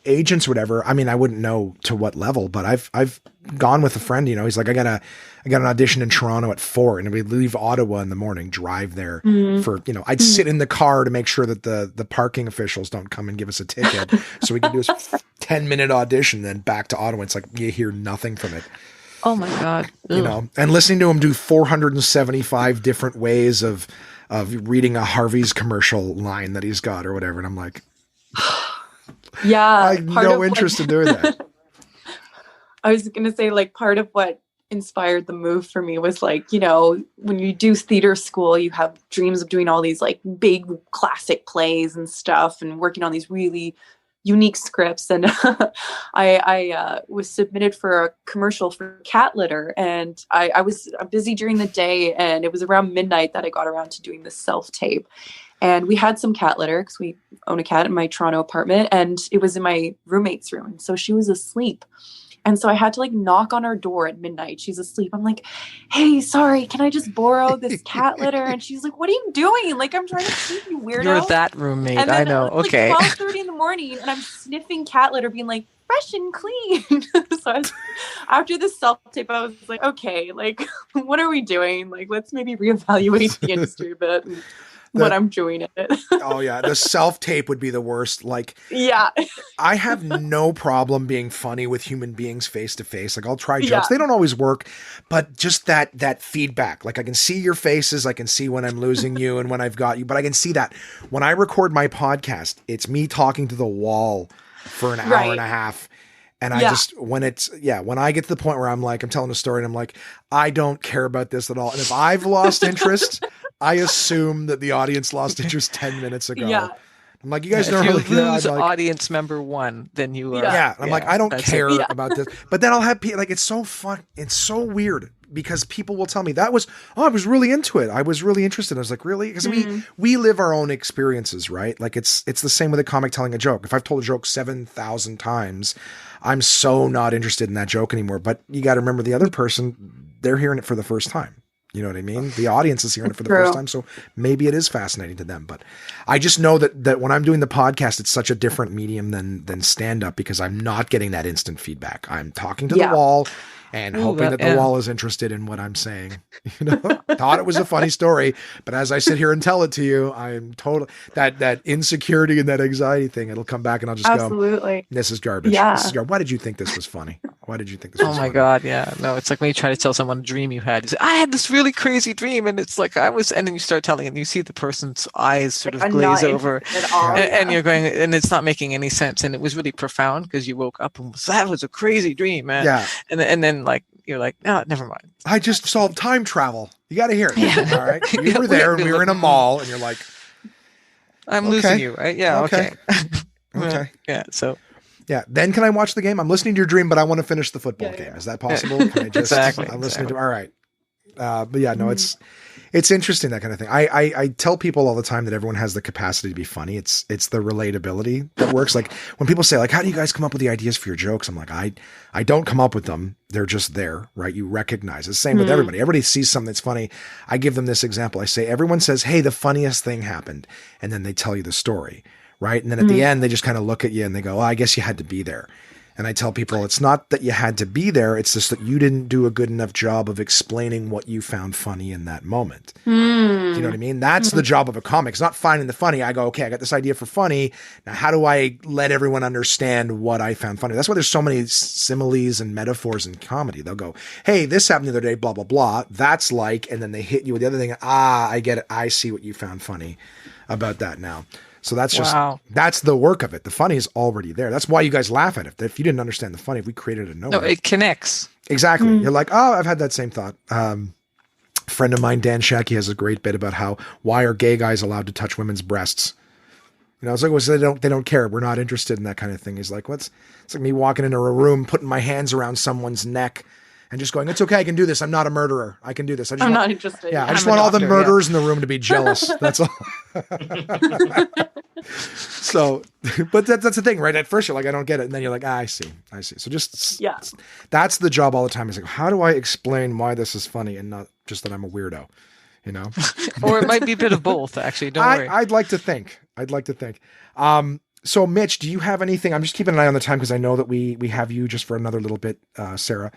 agents or whatever. I mean, I wouldn't know to what level, but I've gone with a friend, he's like, I got an audition in Toronto at 4, and we leave Ottawa in the morning, drive there for, I'd sit in the car to make sure that the parking officials don't come and give us a ticket so we can do this 10-minute audition, then back to Ottawa. It's like, you hear nothing from it. Oh my God. And listening to him do 475 different ways of reading a Harvey's commercial line that he's got or whatever. And I'm like, yeah, I have no interest in doing that. I was going to say, like, part of what inspired the move for me was like, when you do theater school, you have dreams of doing all these like big classic plays and stuff and working on these really unique scripts. And I was submitted for a commercial for cat litter, and I was busy during the day, and it was around midnight that I got around to doing the self-tape. And we had some cat litter because we own a cat in my Toronto apartment, and it was in my roommate's room. And so she was asleep. And so I had to like knock on her door at midnight. She's asleep. I'm like, hey, sorry, can I just borrow this cat litter? And she's like, what are you doing? Like, I'm trying to sleep, you weirdo. You're that roommate. And then I know. it was Okay. like 12:30 in the morning, and I'm sniffing cat litter, being like, fresh and clean. So after the self-tape, I was like, okay, like, what are we doing? Like, let's maybe reevaluate the industry a bit and what I'm doing in it. Oh yeah, the self-tape would be the worst. Like, yeah, I have no problem being funny with human beings face to face. Like, I'll try jokes. Yeah. They don't always work, but just that feedback. Like, I can see your faces. I can see when I'm losing you and when I've got you, but I can see that when I record my podcast, it's me talking to the wall for an hour and a half. And I just, when I get to the point where I'm like, I'm telling a story and I'm like, I don't care about this at all. And if I've lost interest, I assume that the audience lost interest 10 minutes ago. Yeah. I'm like, you guys If don't you really lose like, audience member 1, then you are. yeah. I'm like, I don't care it. about this. But then I'll have people like, it's so fun. It's so weird because people will tell me I was really into it. I was really interested. I was like, really? Because we live our own experiences, right? Like it's the same with a comic telling a joke. If I've told a joke 7,000 times, I'm so not interested in that joke anymore. But you got to remember the other person, they're hearing it for the first time. You know what I mean? The audience is hearing it for the first time. So maybe it is fascinating to them, but I just know that when I'm doing the podcast, it's such a different medium than stand up because I'm not getting that instant feedback. I'm talking to the wall and hoping that the wall is interested in what I'm saying. You know, thought it was a funny story, but as I sit here and tell it to you, I'm total that insecurity and that anxiety thing. It'll come back and I'll just go, this is garbage. Yeah. This is garbage. Why did you think this was funny? Why did you think this was funny? Oh my God. Yeah. No, it's like when you try to tell someone a dream you had. You say, I had this really crazy dream. And it's like, and then you start telling it and you see the person's eyes sort of glaze over and you're going, and it's not making any sense. And it was really profound because you woke up and that was a crazy dream, man. Yeah. And then like, you're like, no, never mind. I just solved time travel. You got to hear it. Yeah. All right. You were there and we were in a mall and you're like, I'm losing you, right? Yeah. Okay. Okay. Yeah. So. Yeah. Then can I watch the game? I'm listening to your dream, but I want to finish the football game. Is that possible? Can I just, I'm listening to, all right. But yeah, no, it's interesting, that kind of thing. I tell people all the time that everyone has the capacity to be funny. It's the relatability that works. Like when people say like, how do you guys come up with the ideas for your jokes? I'm like, I don't come up with them. They're just there, right? You recognize it. Same with everybody. Everybody sees something that's funny. I give them this example. I say, everyone says, hey, the funniest thing happened. And then they tell you the story. Right. And then at the end, they just kind of look at you and they go, well, I guess you had to be there. And I tell people, it's not that you had to be there. It's just that you didn't do a good enough job of explaining what you found funny in that moment. Do you know what I mean? That's the job of a comic. It's not finding the funny. I go, okay, I got this idea for funny. Now, how do I let everyone understand what I found funny? That's why there's so many similes and metaphors in comedy. They'll go, hey, this happened the other day, blah, blah, blah. That's like, and then they hit you with the other thing. I get it. I see what you found funny about that now. So that's just, that's the work of it. The funny is already there. That's why you guys laugh at it. If you didn't understand the funny, if we created it nowhere. No, it connects. Exactly. You're like, oh, I've had that same thought. Friend of mine, Dan Shacky, has a great bit about why are gay guys allowed to touch women's breasts? You know, it's like, well, they don't care. We're not interested in that kind of thing. He's like, it's like me walking into a room, putting my hands around someone's neck and just going, it's okay. I can do this. I'm not a murderer. I can do this. I'm not interested. Yeah. I just want all the murderers in the room to be jealous. That's all. So, but that's the thing, right? At first you're like, I don't get it. And then you're like, I see. So just, that's the job all the time. Is like, how do I explain why this is funny and not just that I'm a weirdo, you know? Or it might be a bit of both, actually. Don't worry. I'd like to think. So Mitch, do you have anything? I'm just keeping an eye on the time because I know that we have you just for another little bit, Sarah.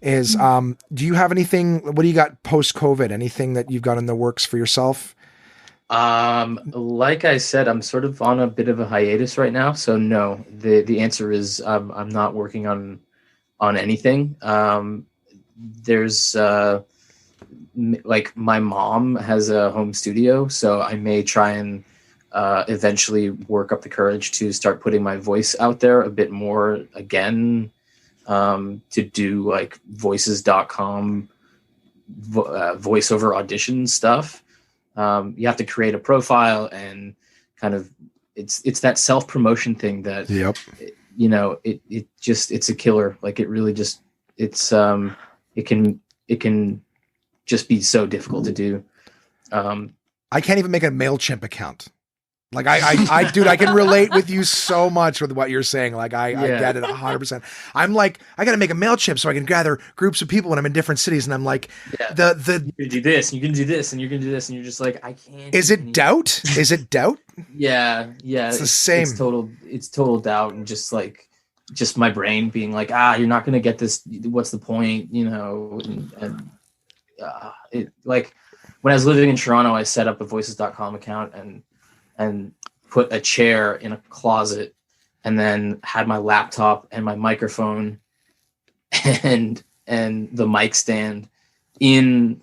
Do you have anything? What do you got post-COVID? Anything that you've got in the works for yourself? Like I said, I'm sort of on a bit of a hiatus right now. So no, the answer is I'm not working on anything. There's like my mom has a home studio, so I may try and eventually work up the courage to start putting my voice out there a bit more again, to do like voices.com voiceover audition stuff. You have to create a profile and kind of it's that self-promotion thing that, you know, it's a killer. Like it really just, it can just be so difficult to do. I can't even make a MailChimp account. Like dude, I can relate with you so much with what you're saying. Like I get it 100%. I'm like, I got to make a MailChimp so I can gather groups of people when I'm in different cities. And I'm like, you can do this, and you can do this, and you can do this. And you're just like, I can't. Is it doubt? Is it doubt? Yeah. It's the same. It's total doubt. And just my brain being like, you're not going to get this. What's the point? It like when I was living in Toronto, I set up a voices.com account and put a chair in a closet and then had my laptop and my microphone and the mic stand in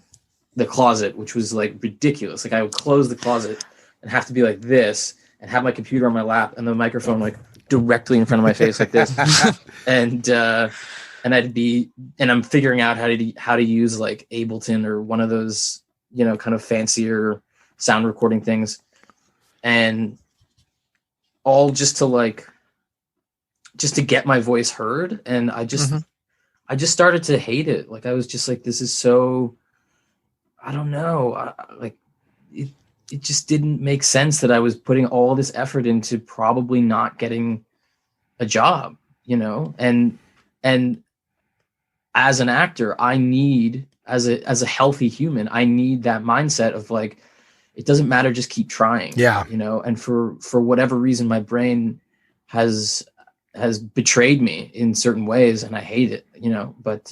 the closet, which was like ridiculous. Like I would close the closet and have to be like this and have my computer on my lap and the microphone like directly in front of my face like this. and I'm figuring out how to use like Ableton or one of those, kind of fancier sound recording things. And all just to get my voice heard. And I just started to hate it. Like, I was just like, this is so, I don't know. It just didn't make sense that I was putting all this effort into probably not getting a job, and as an actor, I need, as a healthy human, I need that mindset of like, it doesn't matter, just keep trying. Yeah. And for whatever reason, my brain has betrayed me in certain ways and I hate it, but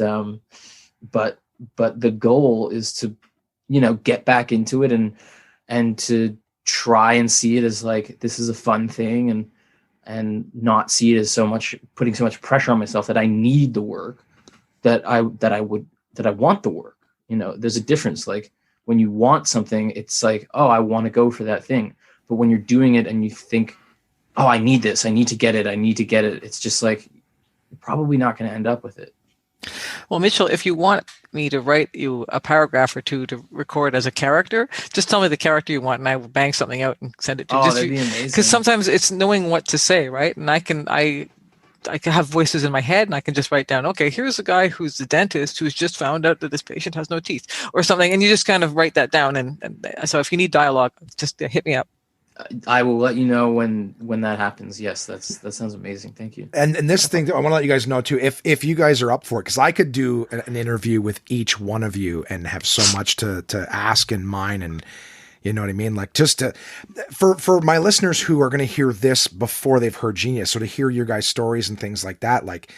the goal is to, get back into it and to try and see it as like, this is a fun thing and not see it as putting so much pressure on myself that I need the work, that I want the work. There's a difference. Like, when you want something, it's like, oh, I want to go for that thing. But when you're doing it and you think, oh, I need this, I need to get it, it's just like, you're probably not going to end up with it. Well, Mitchell, if you want me to write you a paragraph or two to record as a character, just tell me the character you want and I will bang something out and send it to you. Oh, that'd be amazing. Because sometimes it's knowing what to say, right? And I can have voices in my head and I can just write down, okay, here's a guy who's the dentist who's just found out that this patient has no teeth or something. And you just kind of write that down. And so if you need dialogue, just hit me up. I will let you know when that happens. Yes, that sounds amazing. Thank you. And this thing, I want to let you guys know too, if you guys are up for it, because I could do an interview with each one of you and have so much to ask in mine, and you know what I mean? Like, just for my listeners who are going to hear this before they've heard Genius, so to hear your guys' stories and things like that, like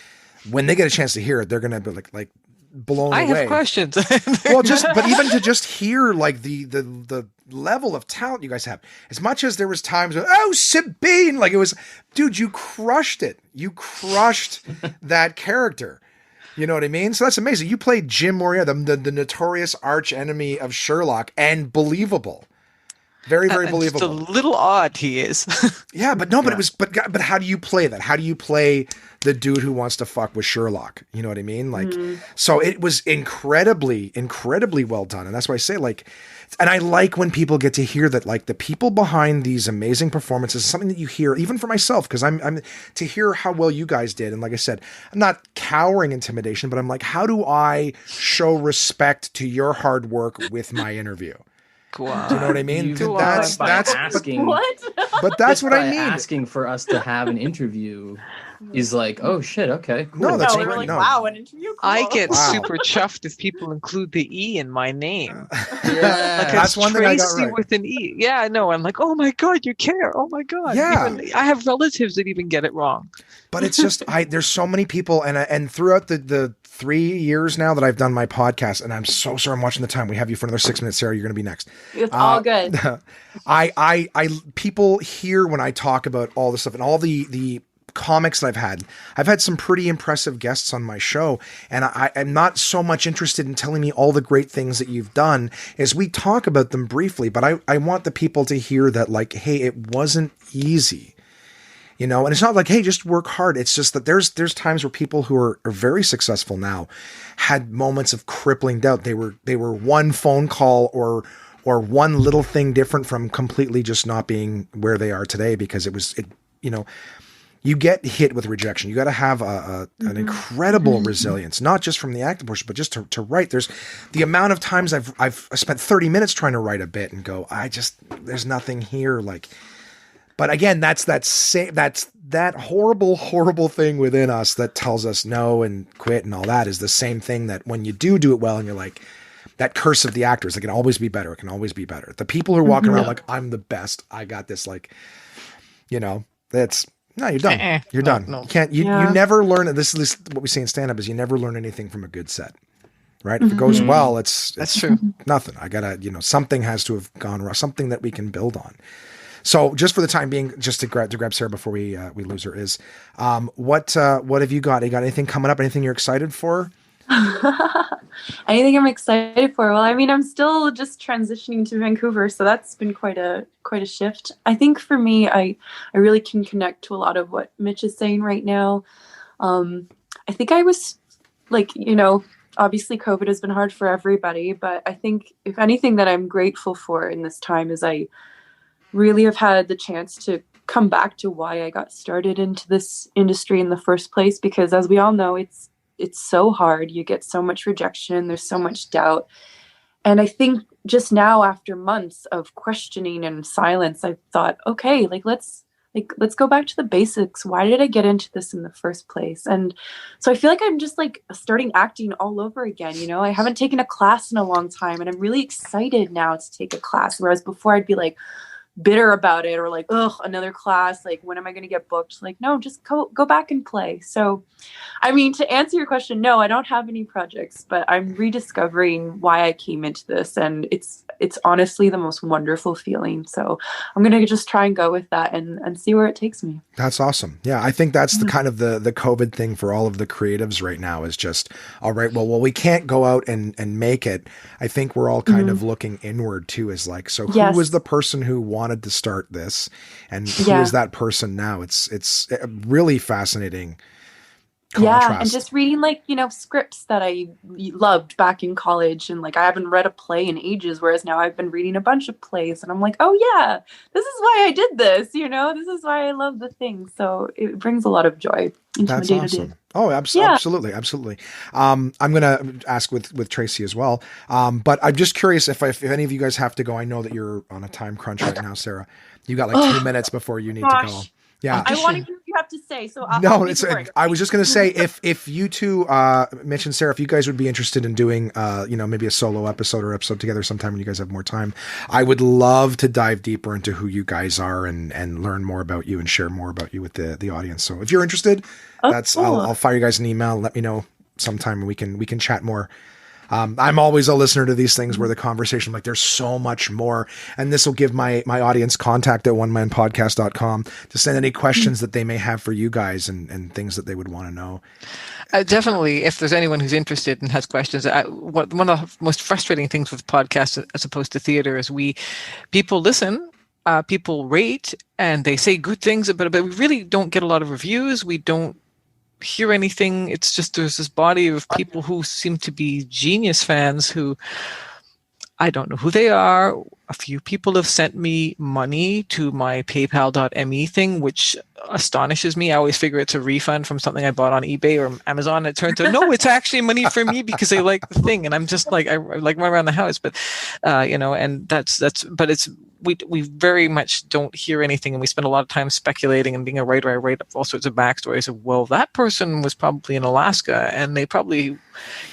when they get a chance to hear it, they're going to be like blown away. I have questions. Well, but even to just hear like the level of talent you guys have, as much as there was times where, oh, Sabine, like it was, dude, you crushed it. You crushed that character. You know what I mean? So that's amazing. You played Jim Moriarty, the notorious arch enemy of Sherlock, and believable. Very, very believable. Just a little odd he is. Yeah, but no, but it was, but how do you play that? How do you play the dude who wants to fuck with Sherlock? You know what I mean? Like, so it was incredibly, incredibly well done. And that's why I say, like, and I like when people get to hear that, like, the people behind these amazing performances is something that you hear, even for myself, because I'm to hear how well you guys did. And like I said, I'm not cowering intimidation, but I'm like, how do I show respect to your hard work with my interview? Wow. Do you know what I mean? That's asking. What? But that's what I mean. Asking for us to have an interview is like, oh shit, okay, cool. No, that's we were great. like, No. wow, an interview. Cool. I get Wow. super chuffed if people include the E in my name. Yeah. Like, That's one thing I got Tracey right. with an E. Yeah, I know. I'm like, oh my God, you care. Oh my God. Yeah. I have relatives that even get it wrong. But it's just, there's so many people, and throughout the 3 years now that I've done my podcast, and I'm so sorry I'm watching the time. We have you for another 6 minutes, Sarah. You're going to be next. It's all good. I people hear when I talk about all this stuff and all the comics that I've had some pretty impressive guests on my show, and I'm not so much interested in telling me all the great things that you've done as we talk about them briefly, but I want the people to hear that, like, hey, it wasn't easy. You know, and it's not like, hey, just work hard. It's just that there's times where people who are very successful now had moments of crippling doubt. They were one phone call or one little thing different from completely just not being where they are today, because you know, you get hit with rejection. You got to have an incredible resilience, not just from the acting portion, but just to write. There's the amount of times I've spent 30 minutes trying to write a bit and go, there's nothing here. Like, But again, that's that horrible thing within us that tells us no and quit and all that is the same thing that when you do it well and you're like, that curse of the actors, it can always be better. It can always be better. The people who are walking around like, I'm the best. I got this. Like, you know, that's no, you're done. You're done. No. You can't, you never learn. This is what we say in stand up is you never learn anything from a good set, right? If it goes well, that's true. Nothing. I gotta, something has to have gone wrong, something that we can build on. So just for the time being, just to grab Sarah before we lose her is, what have you got? You got anything coming up? Anything you're excited for? Anything I'm excited for? Well, I mean, I'm still just transitioning to Vancouver, so that's been quite a shift. I think for me, I really can connect to a lot of what Mitch is saying right now. I think I was like, obviously COVID has been hard for everybody, but I think if anything that I'm grateful for in this time is I really have had the chance to come back to why I got started into this industry in the first place, because as we all know, it's so hard. You get so much rejection. There's so much doubt. And I think just now, after months of questioning and silence, I thought, okay, let's go back to the basics. Why did I get into this in the first place? And so I feel like I'm just starting acting all over again. I haven't taken a class in a long time, and I'm really excited now to take a class. Whereas before I'd be bitter about it, or another class, when am I going to get booked? No, just go back and play. So I mean, to answer your question, no, I don't have any projects, but I'm rediscovering why I came into this, and it's honestly the most wonderful feeling. So I'm going to just try and go with that and see where it takes me. That's awesome. Yeah, I think that's the kind of the COVID thing for all of the creatives right now is just, all right, well, we can't go out and make it. I think we're all kind of looking inward too, is so who was the person who wanted to start this, and who is that person now? It's a really fascinating contrast. Yeah, and just reading scripts that I loved back in college, and I haven't read a play in ages, whereas now I've been reading a bunch of plays, and I'm like, oh yeah, this is why I did this, this is why I love the thing. So it brings a lot of joy into my day-to-day. Awesome. Oh, absolutely. I'm going to ask with Tracey as well. But I'm just curious if any of you guys have to go. I know that you're on a time crunch right now, Sarah. You got 2 minutes before you need to go. Yeah. I want to hear what you have to say. So I was just going to say, if you two, Mitch and Sarah, if you guys would be interested in doing, maybe a solo episode or episode together sometime when you guys have more time, I would love to dive deeper into who you guys are and learn more about you and share more about you with the audience. So if you're interested, cool. I'll fire you guys an email. Let me know sometime and we can chat more. I'm always a listener to these things where the conversation, there's so much more. And this will give my audience contact at onemanpodcast.com to send any questions that they may have for you guys and things that they would want to know. Definitely, if there's anyone who's interested and has questions, one of the most frustrating things with podcasts as opposed to theater is people listen, people rate, and they say good things, but we really don't get a lot of reviews. We don't hear anything. It's just there's this body of people who seem to be genius fans who I don't know who they are. A few people have sent me money to my paypal.me thing, which astonishes me. I always figure it's a refund from something I bought on eBay or Amazon. It turns out, no, it's actually money for me because they like the thing. And I'm just I run around the house, but, and but it's, we very much don't hear anything. And we spend a lot of time speculating, and being a writer, I write up all sorts of backstories of, well, that person was probably in Alaska and they probably,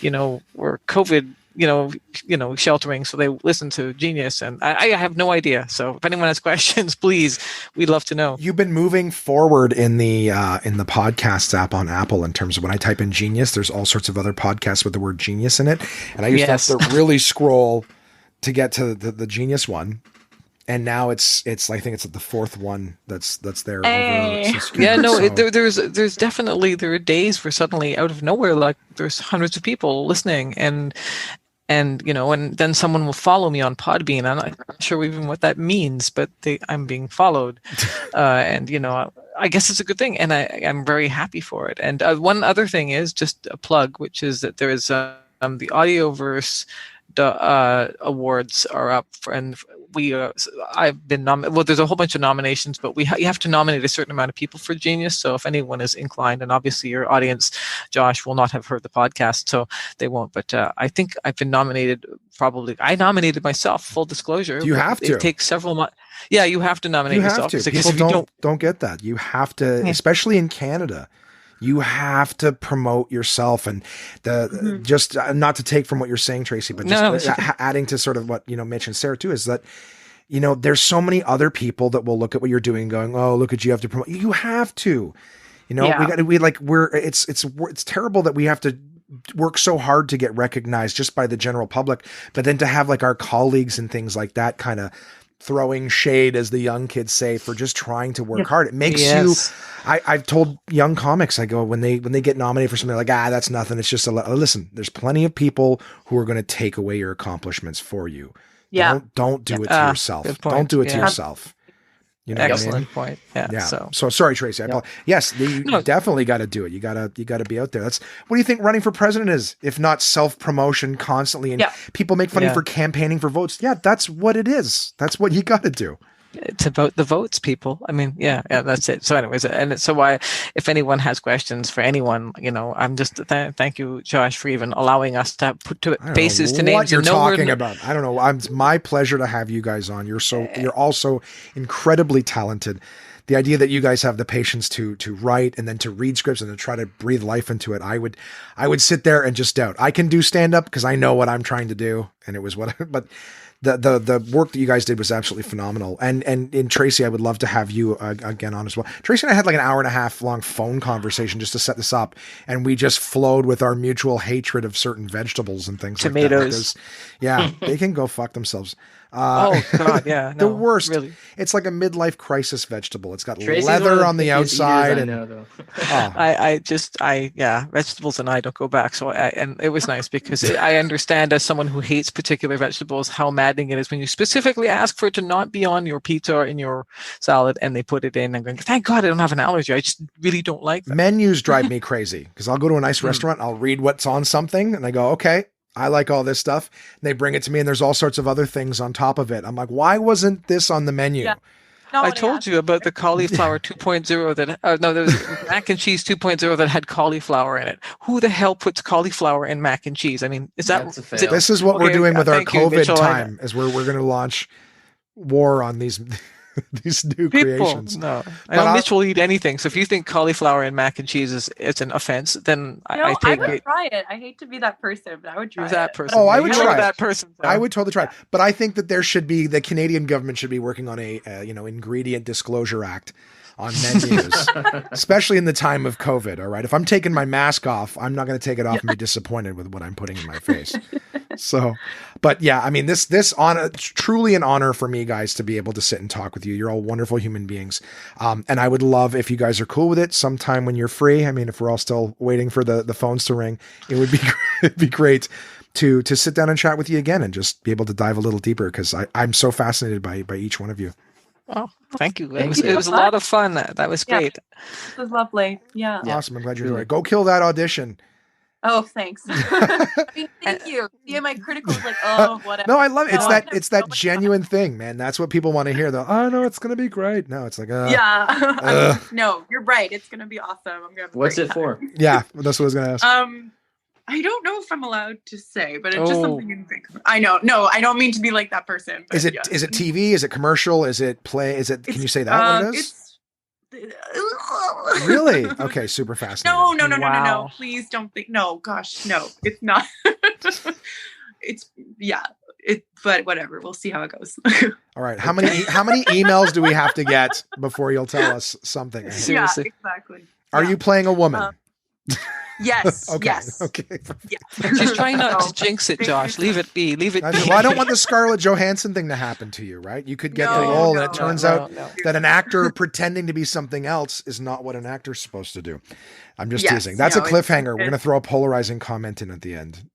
were COVID, sheltering, so they listen to Genius, and I have no idea. So if anyone has questions, please, we'd love to know. You've been moving forward in the podcasts app on Apple in terms of when I type in Genius, there's all sorts of other podcasts with the word Genius in it, and I used to have to really scroll to get to the Genius one. And now it's I think it's the fourth one that's there. Hey. There's definitely, there are days where suddenly out of nowhere, there's hundreds of people listening, and then someone will follow me on Podbean. I'm not sure even what that means, but I'm being followed, and I guess it's a good thing, and I'm very happy for it. And one other thing is just a plug, which is that there is the Audioverse awards are up, and I've been nominated. Well, there's a whole bunch of nominations, but you have to nominate a certain amount of people for Genius. So if anyone is inclined, and obviously your audience, Josh, will not have heard the podcast, so they won't. But I think I've been nominated. I nominated myself. Full disclosure. You have to. It takes several months. Yeah, you have to nominate You have yourself. to. Because People if you don't get that. You have to, especially in Canada. You have to promote yourself, and just not to take from what you're saying, Tracy, but just adding to sort of what, Mitch and Sarah too, is that, there's so many other people that will look at what you're doing going, oh, look at you have to promote. You have to, it's terrible that we have to work so hard to get recognized just by the general public, but then to have like our colleagues and things like that kind of throwing shade, as the young kids say, for just trying to work hard. It makes you, I've told young comics, I go, when they get nominated for something, like, that's nothing. It's just listen, there's plenty of people who are going to take away your accomplishments for you. Yeah. Don't do it to yourself. Don't do it to yourself. Excellent point. Yeah. So sorry, Tracy. I apologize. Yes, you definitely got to do it. You got to be out there. What do you think running for president is, if not self-promotion constantly? And people make fun of you for campaigning for votes. Yeah, that's what it is. That's what you got to do. To vote the votes, people. I mean, that's it. So anyways, and so if anyone has questions for anyone, I'm just thank you, Josh, for even allowing us to put faces to names. What you're talking about? I don't know. It's my pleasure to have you guys on. You're also incredibly talented. The idea that you guys have the patience to write and then to read scripts and to try to breathe life into it, I would sit there and just doubt. I can do stand up because I know what I'm trying to do, and it was but. The work that you guys did was absolutely phenomenal. And in Tracy, I would love to have you again on as well. Tracy and I had like an hour and a half long phone conversation just to set this up. And we just flowed with our mutual hatred of certain vegetables and things Tomatoes. Like that. They can go fuck themselves. Oh God, yeah. The worst. Really. It's like a midlife crisis vegetable. It's got Tracy's leather on the outside. I know, though. Vegetables and I don't go back. So and it was nice because I understand, as someone who hates particular vegetables, how maddening it is when you specifically ask for it to not be on your pizza or in your salad, and they put it in. And going, thank God I don't have an allergy. I just really don't like them. Menus drive me crazy because I'll go to a nice restaurant, I'll read what's on something, and I go, okay, I like all this stuff. And they bring it to me, and there's all sorts of other things on top of it. I'm like, why wasn't this on the menu? Yeah. I told you about the cauliflower 2.0 there was mac and cheese 2.0 that had cauliflower in it. Who the hell puts cauliflower in mac and cheese? I mean, this is what we're doing with our COVID time, is we're going to launch war on these these new creations. No, I know Mitch will eat anything. So if you think cauliflower and mac and cheese it's an offense, then I take would try it. I hate to be that person, but I would try that it. person. Oh, I would try that person. So. I would totally try it. But I think that the Canadian government should be working on a ingredient disclosure act on menus, especially in the time of COVID. All right. If I'm taking my mask off, I'm not going to take it off and be disappointed with what I'm putting in my face. So, but yeah, I mean, this truly an honor for me, guys, to be able to sit and talk with you. You're all wonderful human beings. And I would love, if you guys are cool with it, sometime when you're free. I mean, if we're all still waiting for the phones to ring, it would be, it'd be great to sit down and chat with you again and just be able to dive a little deeper, because I'm so fascinated by each one of you. Oh, thank you. It was a lot of fun. That was great. It was lovely. Yeah. Awesome. I'm glad you enjoyed it. Go kill that audition. Oh, thanks. I mean, thank you. Yeah, my critical is like, oh, whatever. No, I love it. It's that genuine thing, man. That's what people want to hear, though. Oh no, it's gonna be great. No, it's like, no, you're right. It's gonna be awesome. I'm gonna. What's it for? Yeah, that's what I was gonna ask. I don't know if I'm allowed to say, but it's just something in Vancouver. I know. No, I don't mean to be like that person. Is it TV? Is it commercial? Is it play? Can you say that what it is? Really? Okay, super fascinating. No. Please don't think. No, gosh, no, it's not. But whatever. We'll see how it goes. All right. How many emails do we have to get before you'll tell us something? Seriously. Yeah, exactly. Are you playing a woman? Yes. Okay. Yes. Okay. Yeah. Just try not to jinx it, Josh. Leave it be. Leave it be. Well, I don't want the Scarlett Johansson thing to happen to you, right? You could get the role, and it turns out that an actor pretending to be something else is not what an actor's supposed to do. I'm just teasing. That's a cliffhanger. We're going to throw a polarizing comment in at the end.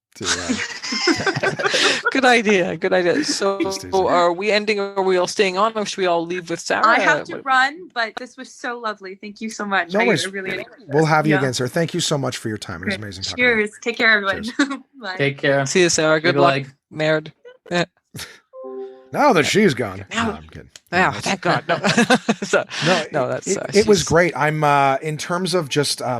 Good idea. So are we ending, or are we all staying on, or should we all leave with Sarah? I have to run, but this was so lovely. Thank you so much. No worries. I really enjoyed this. We'll have you again, sir. Thank you so much for your time. It was amazing. Cheers. Take care, everyone. Bye. Take care. See you, Sarah. Good luck. Married. Now that she's gone. Now- No, I'm kidding. Yeah, That's- thank God. No, so, no, that's it was she's- great. I'm in terms of just I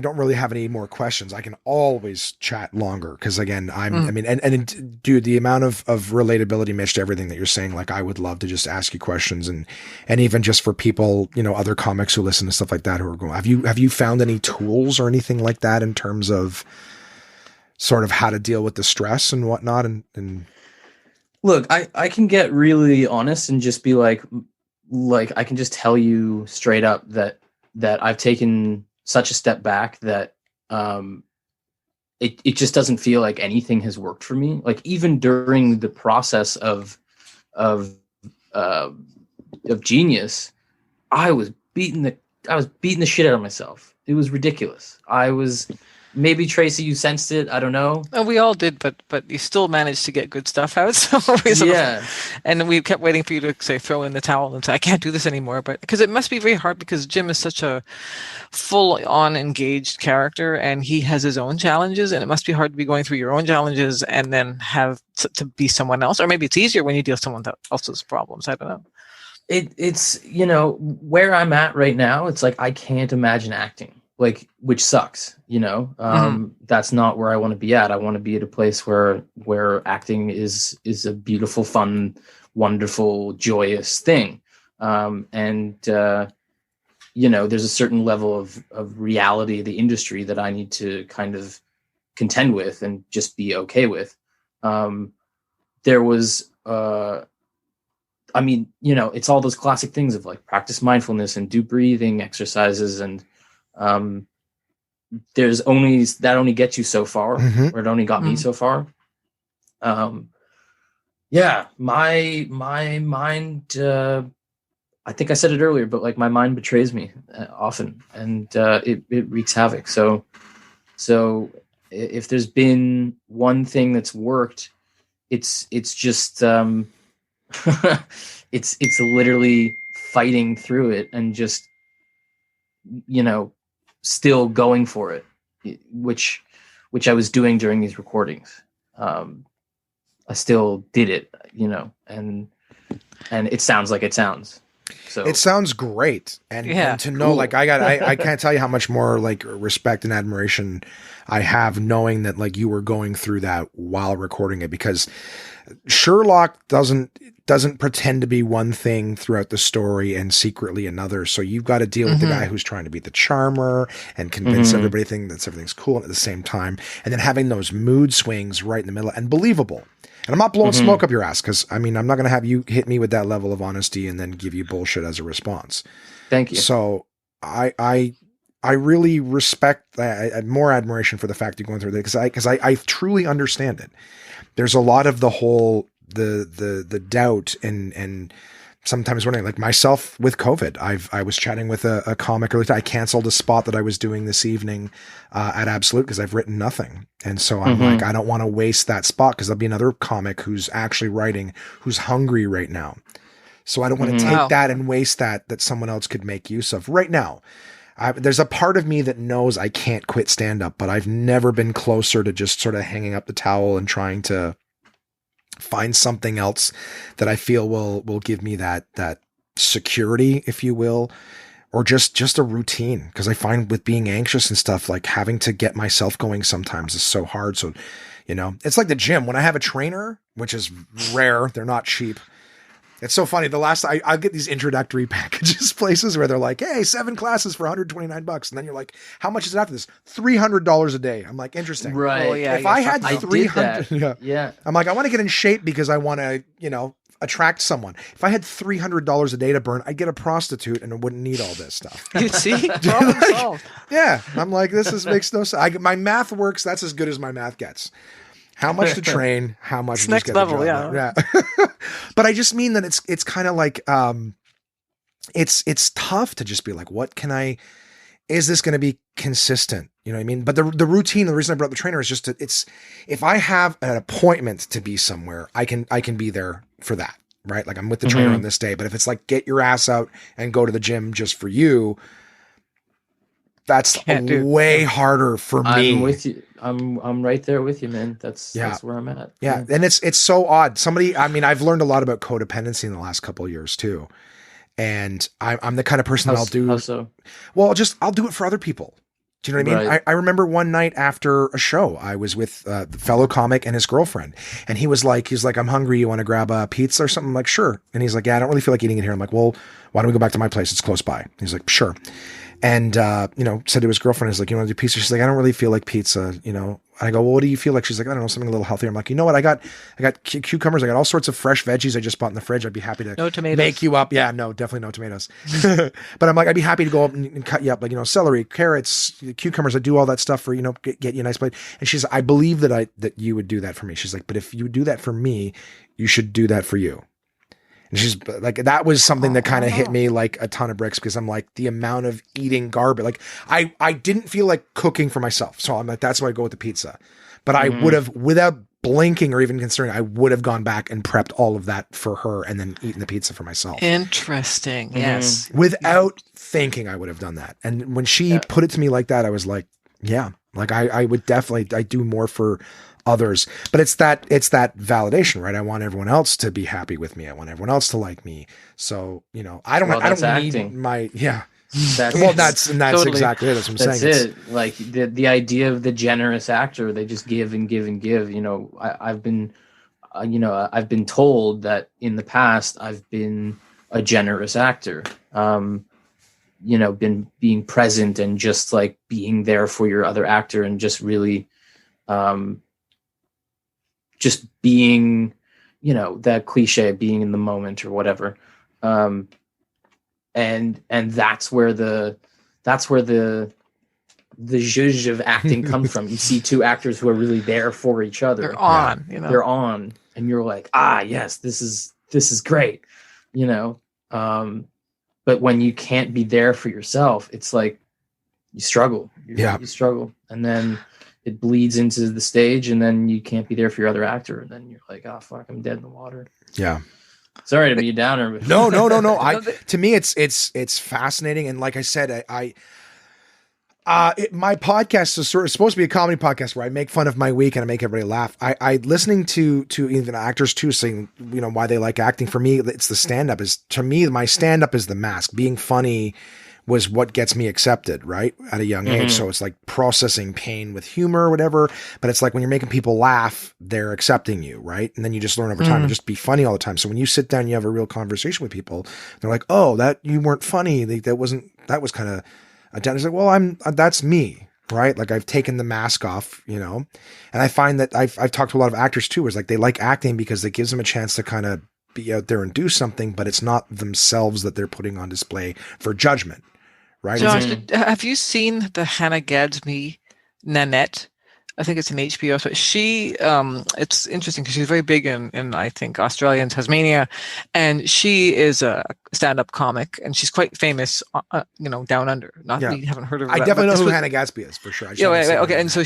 don't really have any more questions. I can always chat longer because again, I mean, and dude, the amount of relatability, Mitch, to everything that you're saying, like I would love to just ask you questions and even just for people, other comics who listen to stuff like that who are going, have you found any tools or anything like that in terms of sort of how to deal with the stress and whatnot and Look, I can get really honest and just be like I can just tell you straight up that I've taken such a step back that it just doesn't feel like anything has worked for me. Like even during the process of Genius, I was beating the shit out of myself. It was ridiculous. Maybe Tracey, you sensed it. I don't know. Oh, we all did, but you still managed to get good stuff out. So Yeah. And we kept waiting for you to say throw in the towel and say I can't do this anymore. But because it must be very hard because Jim is such a full-on engaged character and he has his own challenges, and it must be hard to be going through your own challenges and then have to be someone else. Or maybe it's easier when you deal with someone else's problems. I don't know. It's where I'm at right now. It's like I can't imagine acting. Like, which sucks, that's not where I want to be at. I want to be at a place where acting is a beautiful, fun, wonderful, joyous thing. There's a certain level of reality of the industry that I need to kind of contend with and just be okay with. There was, it's all those classic things of like practice mindfulness and do breathing exercises and, there's only gets you so far, or it only got me so far. My mind, I think I said it earlier, but like my mind betrays me often and, it wreaks havoc. So if there's been one thing that's worked, it's just, it's literally fighting through it and just, still going for it, which I was doing during these recordings. I still did it, and it sounds like it sounds. So it sounds great. And to know, cool. like I can't tell you how much more like respect and admiration I have knowing that like you were going through that while recording it, because Sherlock doesn't pretend to be one thing throughout the story and secretly another. So you've got to deal with the guy who's trying to be the charmer and convince everybody that everything's cool at the same time. And then having those mood swings right in the middle and believable. And I'm not blowing smoke up your ass because I'm not going to have you hit me with that level of honesty and then give you bullshit as a response. Thank you. So I really respect more admiration for the fact you're going through that because I truly understand it. There's a lot of the whole the doubt and sometimes wondering, like myself with COVID. I was chatting with a comic earlier. I canceled a spot that I was doing this evening at Absolute because I've written nothing, and so I'm like, I don't want to waste that spot because there'll be another comic who's actually writing who's hungry right now. So I don't want to take that and waste that someone else could make use of right now. There's a part of me that knows I can't quit stand-up, but I've never been closer to just sort of hanging up the towel and trying to find something else that I feel will give me that security, if you will, or just a routine. Because I find with being anxious and stuff, like having to get myself going sometimes is so hard. So, it's like the gym. When I have a trainer, which is rare, they're not cheap. It's so funny. I get these introductory packages places where they're like, hey, 7 classes for $129. And then you're like, how much is it after this? $300 a day. I'm like, interesting. Right. Oh, yeah, If I had I 300, did that. Yeah. I'm like, I want to get in shape because I want to, attract someone. If I had $300 a day to burn, I'd get a prostitute and I wouldn't need all this stuff. You see? Problem solved. Yeah. I'm like, makes no sense. My math works. That's as good as my math gets. How much to train, how much It's to next just get the level, job yeah. done. Yeah. But I just mean that it's kind of like it's tough to just be like, is this going to be consistent? You know what I mean? But the routine, the reason I brought the trainer is just if I have an appointment to be somewhere, I can be there for that, right? Like I'm with the trainer on this day, but if it's like get your ass out and go to the gym just for you, That's Can't do. way harder for me. I'm with you. I'm right there with you, man. That's where I'm at. Yeah. And it's so odd. I've learned a lot about codependency in the last couple of years too. And I'm the kind of person How so? Well, I'll do it for other people. Do you know what I mean? Right. I remember one night after a show, I was with the fellow comic and his girlfriend, and he's like, I'm hungry. You want to grab a pizza or something? I'm like, sure. And he's like, yeah, I don't really feel like eating it here. I'm like, well, why don't we go back to my place? It's close by. He's like, sure. And, said to his girlfriend, he's like, you want to do pizza? She's like, I don't really feel like pizza, I go, well, what do you feel like? She's like, I don't know, something a little healthier. I'm like, you know what? I got cucumbers. I got all sorts of fresh veggies I just bought in the fridge. I'd be happy to No tomatoes. make you up. Yeah, no, definitely no tomatoes. But I'm like, I'd be happy to go up and cut you up, like, celery, carrots, cucumbers. I do all that stuff for, get you a nice plate. And she's, I believe that you would do that for me. She's like, but if you do that for me, you should do that for you. And she's like, that was something that kind of hit me like a ton of bricks, because I'm like, the amount of eating garbage, like I didn't feel like cooking for myself. So I'm like, that's why I go with the pizza. But I would have, without blinking or even considering, I would have gone back and prepped all of that for her and then eaten the pizza for myself. Interesting. Yes. Without thinking, I would have done that. And when she put it to me like that, I was like, yeah, like I would definitely, I do more for others, but it's that validation, right? I want everyone else to be happy with me. I want everyone else to like me. So, I don't need acting. That's Totally. exactly it. That's what I'm That's saying. it. Like the idea of the generous actor, they just give and give and give. I've been told that in the past I've been a generous actor. Been being present and just like being there for your other actor and just really, just being, that cliche, being in the moment or whatever. And that's where the zhuzh of acting comes from. You see two actors who are really there for each other. They're on, They're on, and you're like, yes, this is great, but when you can't be there for yourself, it's like you struggle. You struggle, and then it bleeds into the stage, and then you can't be there for your other actor, and then you're like, oh fuck, I'm dead in the water. Yeah. Sorry to be a downer. But No. To me, it's fascinating, and like I said, my podcast is supposed to be a comedy podcast where I make fun of my week and I make everybody laugh. I listening to even actors too saying, why they like acting. For me, it's the stand-up. My stand-up is the mask. Being funny was what gets me accepted, right? At a young age. So it's like processing pain with humor or whatever. But it's like when you're making people laugh, they're accepting you, right? And then you just learn over time to just be funny all the time. So when you sit down, you have a real conversation with people, they're like, oh, that you weren't funny. That was kind of a down. It's like, well, that's me, right? Like I've taken the mask off, and I find that I've talked to a lot of actors too, where it's like they like acting because it gives them a chance to kind of be out there and do something, but it's not themselves that they're putting on display for judgment. Right. Josh, have you seen the Hannah Gadsby Nanette? I think it's an HBO. So she, it's interesting because she's very big in I think Australia and Tasmania, and she is a stand-up comic, and she's quite famous, down under. Not that you haven't heard of her. I definitely know who Hannah Gadsby is for sure. Okay, and so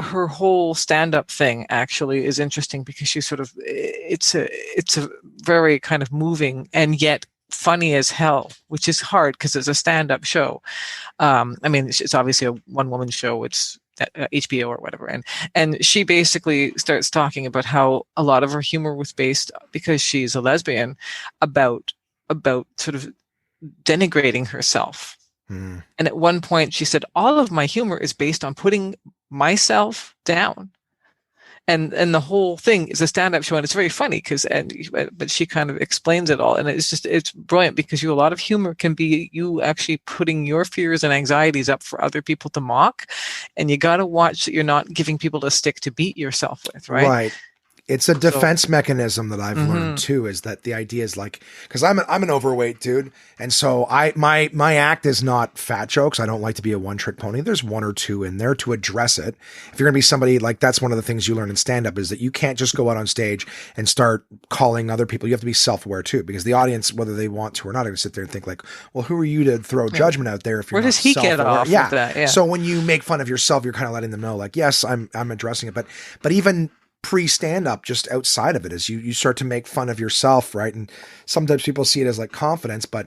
her whole stand-up thing actually is interesting because she's sort of it's a very kind of moving and yet funny as hell, which is hard because it's a stand-up show. It's obviously a one-woman show. It's HBO or whatever, and she basically starts talking about how a lot of her humor was based, because she's a lesbian, about sort of denigrating herself. And at one point she said, all of my humor is based on putting myself down. And the whole thing is a stand-up show, and it's very funny but she kind of explains it all, and it's brilliant because a lot of humor can be you actually putting your fears and anxieties up for other people to mock, and you got to watch that you're not giving people a stick to beat yourself with, right? Right. It's a defense mechanism that I've learned too, is that the idea is like, because I'm an overweight dude, and so my act is not fat jokes. I don't like to be a one-trick pony. There's one or two in there to address it. If you're gonna be somebody, like, that's one of the things you learn in stand-up, is that you can't just go out on stage and start calling other people. You have to be self-aware too, because the audience, whether they want to or not, are gonna sit there and think like, well, who are you to throw judgment out there if you're where does he get off with that? Yeah. So when you make fun of yourself, you're kind of letting them know, like, yes, I'm addressing it, but even pre-stand-up, just outside of it, is you start to make fun of yourself, right? And sometimes people see it as like confidence, but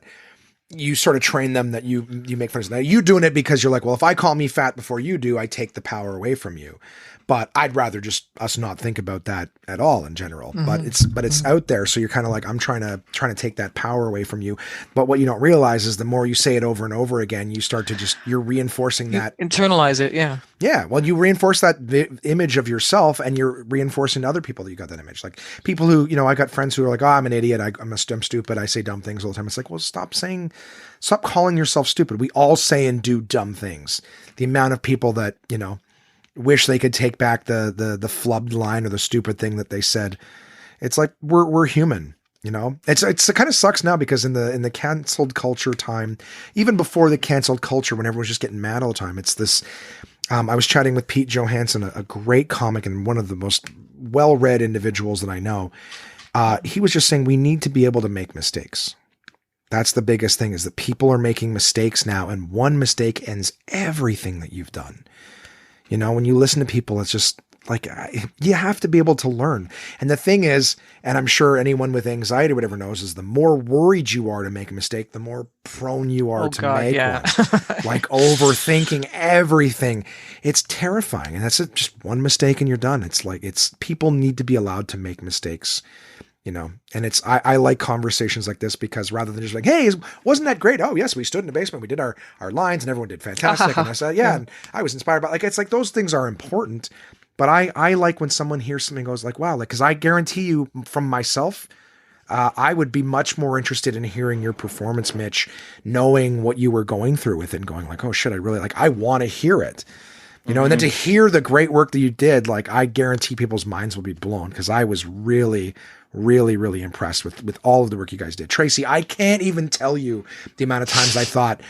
you sort of train them that you make fun of. Now you doing it because you're like, well, if I call me fat before you do, I take the power away from you. But I'd rather just us not think about that at all in general. Mm-hmm. But it's out there. So you're kind of like, I'm trying to take that power away from you. But what you don't realize is the more you say it over and over again, you start to you're reinforcing that. Internalize it. Yeah. Yeah. Well, you reinforce that image of yourself, and you're reinforcing to other people that you got that image. Like people who, I got friends who are like, oh, I'm an idiot. I'm stupid. I say dumb things all the time. It's like, well, stop calling yourself stupid. We all say and do dumb things. The amount of people that, wish they could take back the flubbed line or the stupid thing that they said. It's like, we're human, it kind of sucks now because in the canceled culture time, even before the canceled culture, when everyone's just getting mad all the time, it's this, I was chatting with Pete Johansson, a great comic and one of the most well-read individuals that I know. He was just saying, we need to be able to make mistakes. That's the biggest thing, is that people are making mistakes now, and one mistake ends everything that you've done. When you listen to people, it's just like, you have to be able to learn. And the thing is, and I'm sure anyone with anxiety or whatever knows, is the more worried you are to make a mistake, the more prone you are to make one. Like overthinking everything. It's terrifying. And that's just one mistake and you're done. It's like, people need to be allowed to make mistakes. And I like conversations like this, because rather than just like, hey, wasn't that great? Oh yes, we stood in the basement, we did our lines and everyone did fantastic. And I said, yeah, and I was inspired by, like, it's like those things are important, but I like when someone hears something and goes like, wow, like, cause I guarantee you from myself, I would be much more interested in hearing your performance, Mitch, knowing what you were going through with it and going like, oh shit, I want to hear it. And then to hear the great work that you did, like, I guarantee people's minds will be blown, because I was really, really, really impressed with all of the work you guys did. Tracey, I can't even tell you the amount of times I thought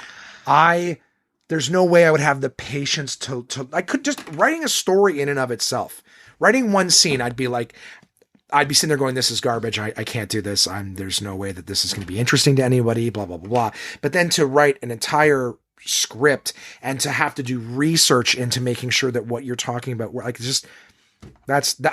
there's no way I would have the patience to I could just writing a story in and of itself, writing one scene, I'd be sitting there going, this is garbage. I can't do this. There's no way that this is going to be interesting to anybody, blah, blah, blah, blah. But then to write an entire script and to have to do research into making sure that what you're talking about, like, just,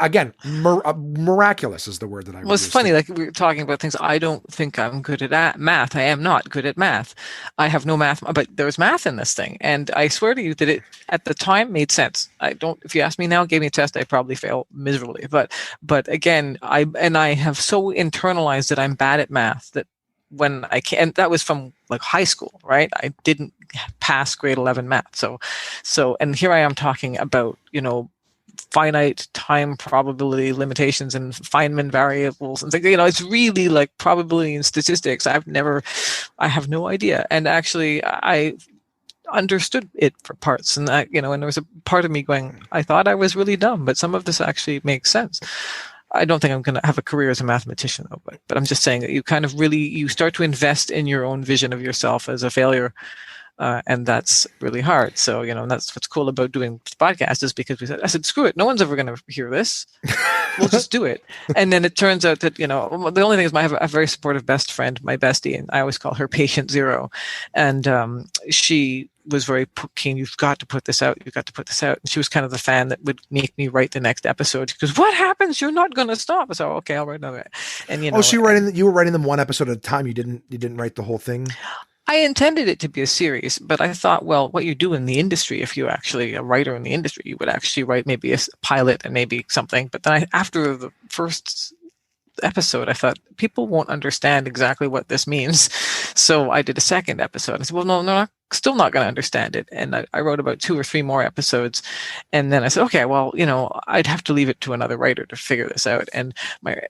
again, miraculous is the word that I would use. It's funny, like, we were talking about things. I don't think I'm good at math. I am not good at math. I have no math, but there's math in this thing. And I swear to you that it, at the time, made sense. If you ask me now, gave me a test, I'd probably fail miserably. But again, I have so internalized that I'm bad at math that when I can, and that was from like high school, right? I didn't pass grade 11 math. So, and here I am talking about, finite time probability limitations and Feynman variables and things. It's really like probability and statistics. I have no idea. And actually I understood it for parts, and that, and there was a part of me going, I thought I was really dumb, but some of this actually makes sense. I don't think I'm going to have a career as a mathematician, though, but I'm just saying that you kind of really, you start to invest in your own vision of yourself as a failure. And that's really hard. So, and that's what's cool about doing this podcast, is because I said, screw it. No one's ever going to hear this. We'll just do it. And then it turns out that, the only thing is I have a very supportive best friend, my bestie, and I always call her Patient Zero. And she was very keen. You've got to put this out. You've got to put this out. And she was kind of the fan that would make me write the next episode. She goes, what happens? You're not going to stop. So, okay, I'll write another. And, so you were writing them one episode at a time. You didn't write the whole thing? I intended it to be a series, but I thought, well, what you do in the industry, if you're actually a writer in the industry, you would actually write maybe a pilot and maybe something. But then after the first episode, I thought people won't understand exactly what this means. So I did a second episode. I said, well, no, they're still not going to understand it. And I wrote about 2 or 3 more episodes. And then I said, okay, well, I'd have to leave it to another writer to figure this out. And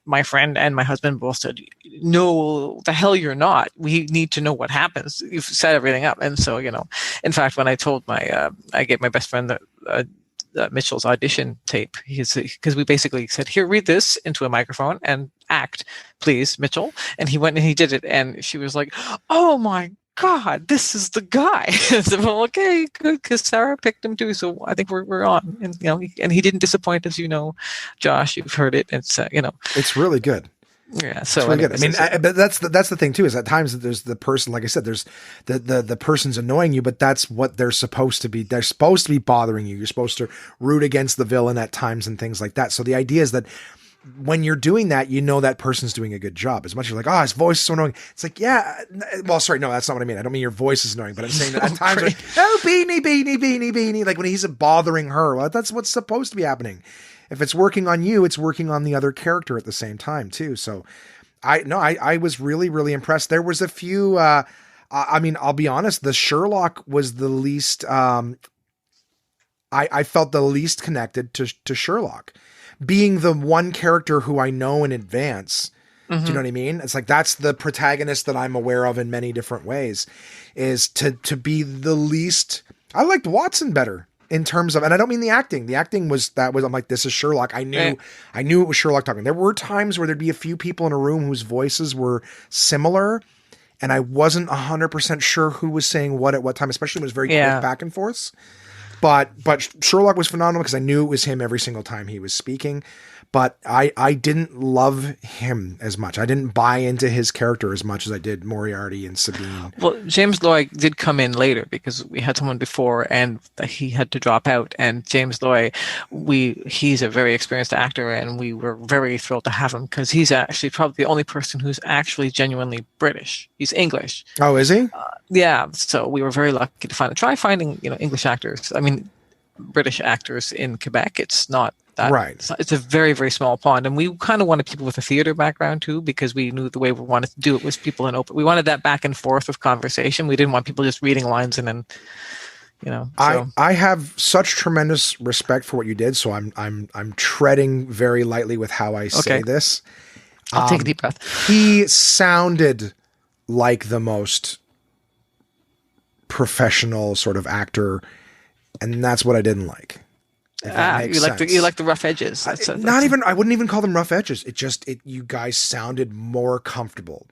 my friend and my husband both said, no, the hell you're not. We need to know what happens. You've set everything up. And so, in fact, when I told I gave my best friend Mitchell's audition tape, because we basically said, here, read this into a microphone and act, please, Mitchell. And he went and he did it. And she was like, oh my God, this is the guy. I said, well, okay, good, because Sarah picked him too. So I think we're on. And, and he didn't disappoint, as you know, Josh, you've heard it. It's, it's really good. Yeah, so it's really good. I mean, but that's the thing too, is at times that there's the person, like I said, there's the person's annoying you, but that's what they're supposed to be. They're supposed to be bothering you. You're supposed to root against the villain at times and things like that. So the idea is that when you're doing that, you know that person's doing a good job. As much as you're like, oh, his voice is so annoying. It's like, yeah, well, sorry, no, that's not what I mean. I don't mean your voice is annoying, but I'm saying that at times, like, oh, Beanie. Like when he's bothering her, well, that's what's supposed to be happening. If it's working on you, it's working on the other character at the same time too. So I was really, really impressed. There was a few, I mean, I'll be honest, the Sherlock was the least, I felt the least connected to Sherlock. Being the one character who I know in advance, do you know what I mean? It's like, that's the protagonist that I'm aware of in many different ways, is to be the least. I liked Watson better in terms of, and I don't mean the acting. The acting I'm like, this is Sherlock. I knew it was Sherlock talking. There were times where there'd be a few people in a room whose voices were similar, and I wasn't 100% sure who was saying what at what time, especially when it was very quick back and forths. But Sherlock was phenomenal because I knew it was him every single time he was speaking. But I didn't love him as much. I didn't buy into his character as much as I did Moriarty and Sabine. Well, James Loy did come in later because we had someone before and he had to drop out. And James Loy, he's a very experienced actor, and we were very thrilled to have him because he's actually probably the only person who's actually genuinely British. He's English. Oh, is he? Yeah. So we were very lucky to find it. Try finding, English actors. I mean, British actors in Quebec. It's not that. Right. It's a very, very small pond. And we kind of wanted people with a theater background too, because we knew the way we wanted to do it was people in open. We wanted that back and forth of conversation. We didn't want people just reading lines and then, So. I have such tremendous respect for what you did. So I'm treading very lightly with how I say this. I'll take a deep breath. He sounded like the most professional sort of actor, and that's what I didn't like. You like the rough edges. I wouldn't even call them rough edges. You guys sounded more comfortable.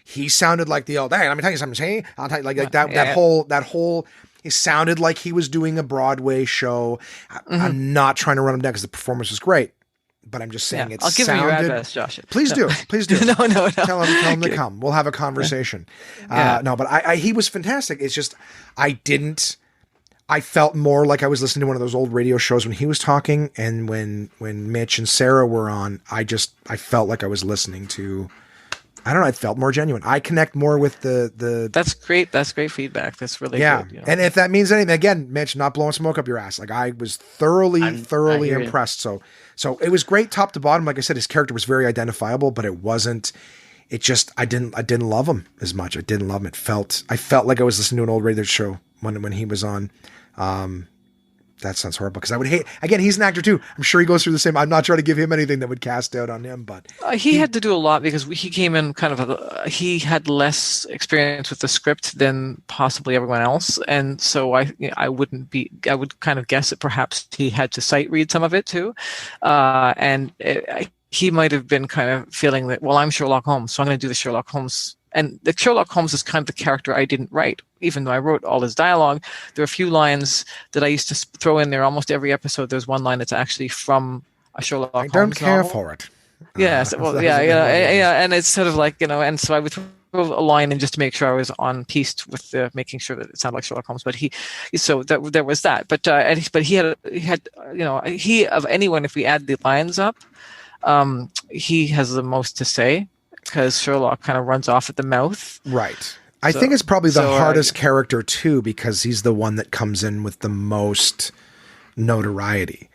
He sounded like the old, hey, let me tell you something. Hey, I'll tell you that whole. He sounded like he was doing a Broadway show. I'm not trying to run him down because the performance was great, but I'm just saying I'll give him your address, Josh. Please do. No. Tell him to come. We'll have a conversation. No, but he was fantastic. It's just I felt more like I was listening to one of those old radio shows when he was talking, and when Mitch and Sarah were on, I felt like I was listening to, I don't know, I felt more genuine. I connect more with the That's great. That's great feedback. That's really good. And if that means anything, again, Mitch, not blowing smoke up your ass. Like, I was thoroughly impressed. So it was great top to bottom. Like I said, his character was very identifiable, but I didn't love him as much. I didn't love him. I felt like I was listening to an old radio show when he was on. That sounds horrible because I would hate, again, he's an actor too. I'm sure he goes through the same. I'm not trying to give him anything that would cast doubt on him, but he had to do a lot because he came in he had less experience with the script than possibly everyone else. And so I would kind of guess that perhaps he had to sight read some of it too. He might have been kind of feeling that, well, I'm Sherlock Holmes, so I'm going to do the Sherlock Holmes. And the Sherlock Holmes is kind of the character I didn't write, even though I wrote all his dialogue. There are a few lines that I used to throw in there. Almost every episode, there's one line that's actually from a Sherlock Holmes novel. I don't care for it. Yes, and it's sort of like, and so I would throw a line in just to make sure I was on piece with making sure that it sounded like Sherlock Holmes. But there was that. But he had of anyone, if we add the lines up, he has the most to say. Because Sherlock kind of runs off at the mouth. Right. I think it's probably the hardest character too, because he's the one that comes in with the most notoriety.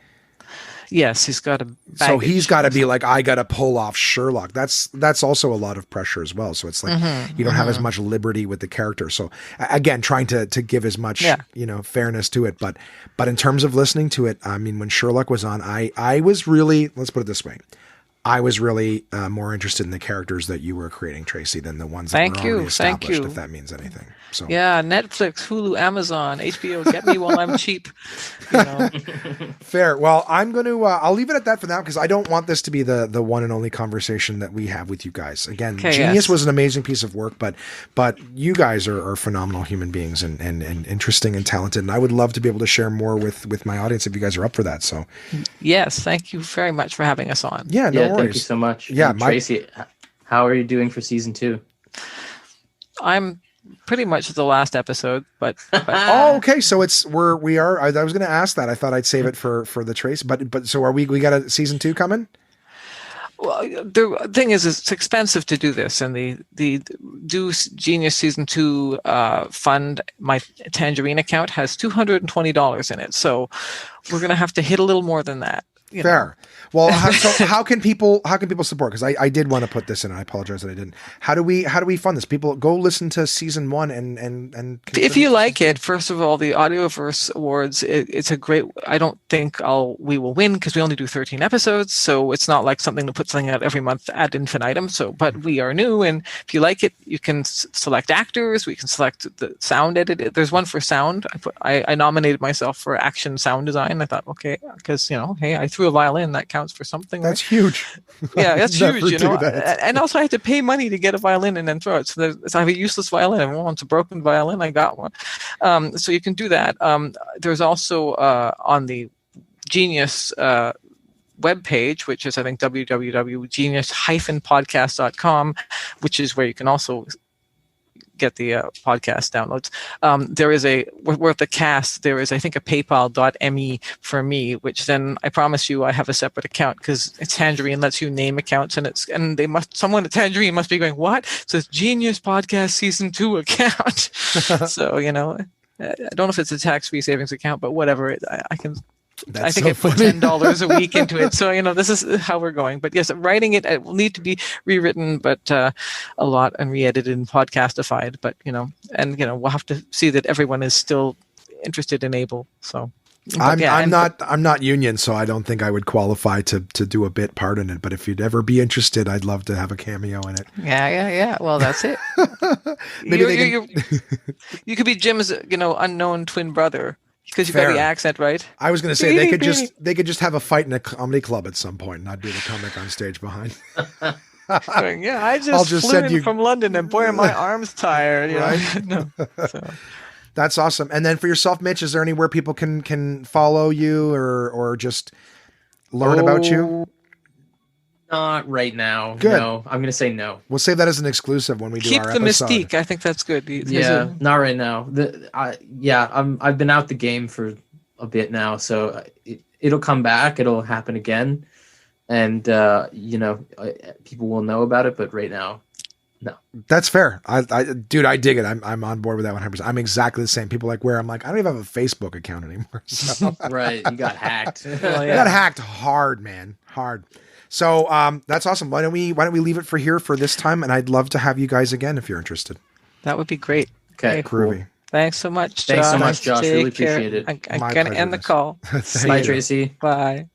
Yes, he's got a baggage. So he's got to be like, I got to pull off Sherlock. That's also a lot of pressure as well. So it's like you don't have as much liberty with the character. So again, trying to give as much fairness to it. But in terms of listening to it, I mean, when Sherlock was on, I was really, let's put it this way, I was really more interested in the characters that you were creating, Tracey, than the ones that were already established, if that means anything. So yeah, Netflix, Hulu, Amazon, HBO, get me while I'm cheap. Fair. Well, I'm going to, I'll leave it at that for now because I don't want this to be the one and only conversation that we have with you guys. Again, Genius was an amazing piece of work, but you guys are phenomenal human beings and interesting and talented. And I would love to be able to share more with my audience if you guys are up for that. So yes, thank you very much for having us on. Yeah, no worries. Thank you so much. Yeah, Tracey, how are you doing for season 2? I'm pretty much the last episode, but oh, okay. So we are. I was going to ask that. I thought I'd save it for the Trace, but so are we? We got a season 2 coming. Well, the thing is, it's expensive to do this, and the Do Genius Season 2 fund, my Tangerine account has $220 in it, so we're going to have to hit a little more than that. Fair. Well, so how can people support? Because I did want to put this in. And I apologize that I didn't. How do we fund this? People go listen to season 1 and if you like it. First of all, the Audioverse Awards. It's a great. I don't think we will win because we only do 13 episodes, so it's not like something to put something out every month ad infinitum. So, but we are new, and if you like it, you can select actors. We can select the sound edit. There's one for sound. I nominated myself for action sound design. I thought, okay, because hey, I threw a violin, that counts for something. That's huge. Yeah, that's huge. And also I had to pay money to get a violin and then throw it. So I have a useless violin. If I want a broken violin, I got one. So you can do that. There's also on the Genius webpage, which is I think www.genius-podcast.com, which is where you can also get the podcast downloads. There is we're at the cast. There is, I think, a PayPal.me for me, which then I promise you I have a separate account because Tangerine lets you name accounts, and someone at Tangerine must be going, what? It says Genius Podcast Season 2 account. So, I don't know if it's a tax-free savings account, but whatever. I think I put $10 a week into it. So, this is how we're going. But yes, writing it will need to be rewritten, but a lot, and re-edited and podcastified. But, we'll have to see that everyone is still interested and able. So I'm not union, so I don't think I would qualify to do a bit part in it. But if you'd ever be interested, I'd love to have a cameo in it. Yeah. Well, that's it. You could be Jim's, unknown twin brother. Because you got the accent right. I was going to say they could just have a fight in a comedy club at some point, and I'd be the comic on stage behind. Yeah, I just flew in from London, and boy, are my arms tired. Right? No, so. That's awesome. And then for yourself, Mitch, is there anywhere people can follow you or just learn about you? Not right now. Good. No, I'm going to say no. We'll save that as an exclusive when we do Keep our the episode. mystique. I think that's good. Not right now. I've been out the game for a bit now, so it'll come back. It'll happen again, and people will know about it. But right now, no. That's fair. I dig it. I'm on board with that 100%. I'm exactly the same. People I'm like, I don't even have a Facebook account anymore. So. Right, you got hacked. Well, yeah. I got hacked hard, man, hard. So that's awesome. Why don't we leave it for here for this time? And I'd love to have you guys again if you're interested. That would be great. Okay, groovy. Cool. Thanks so much, Josh. Thanks so much, Josh. Really Take care. appreciate it. I'm going to end the call. Bye, Tracy. Bye.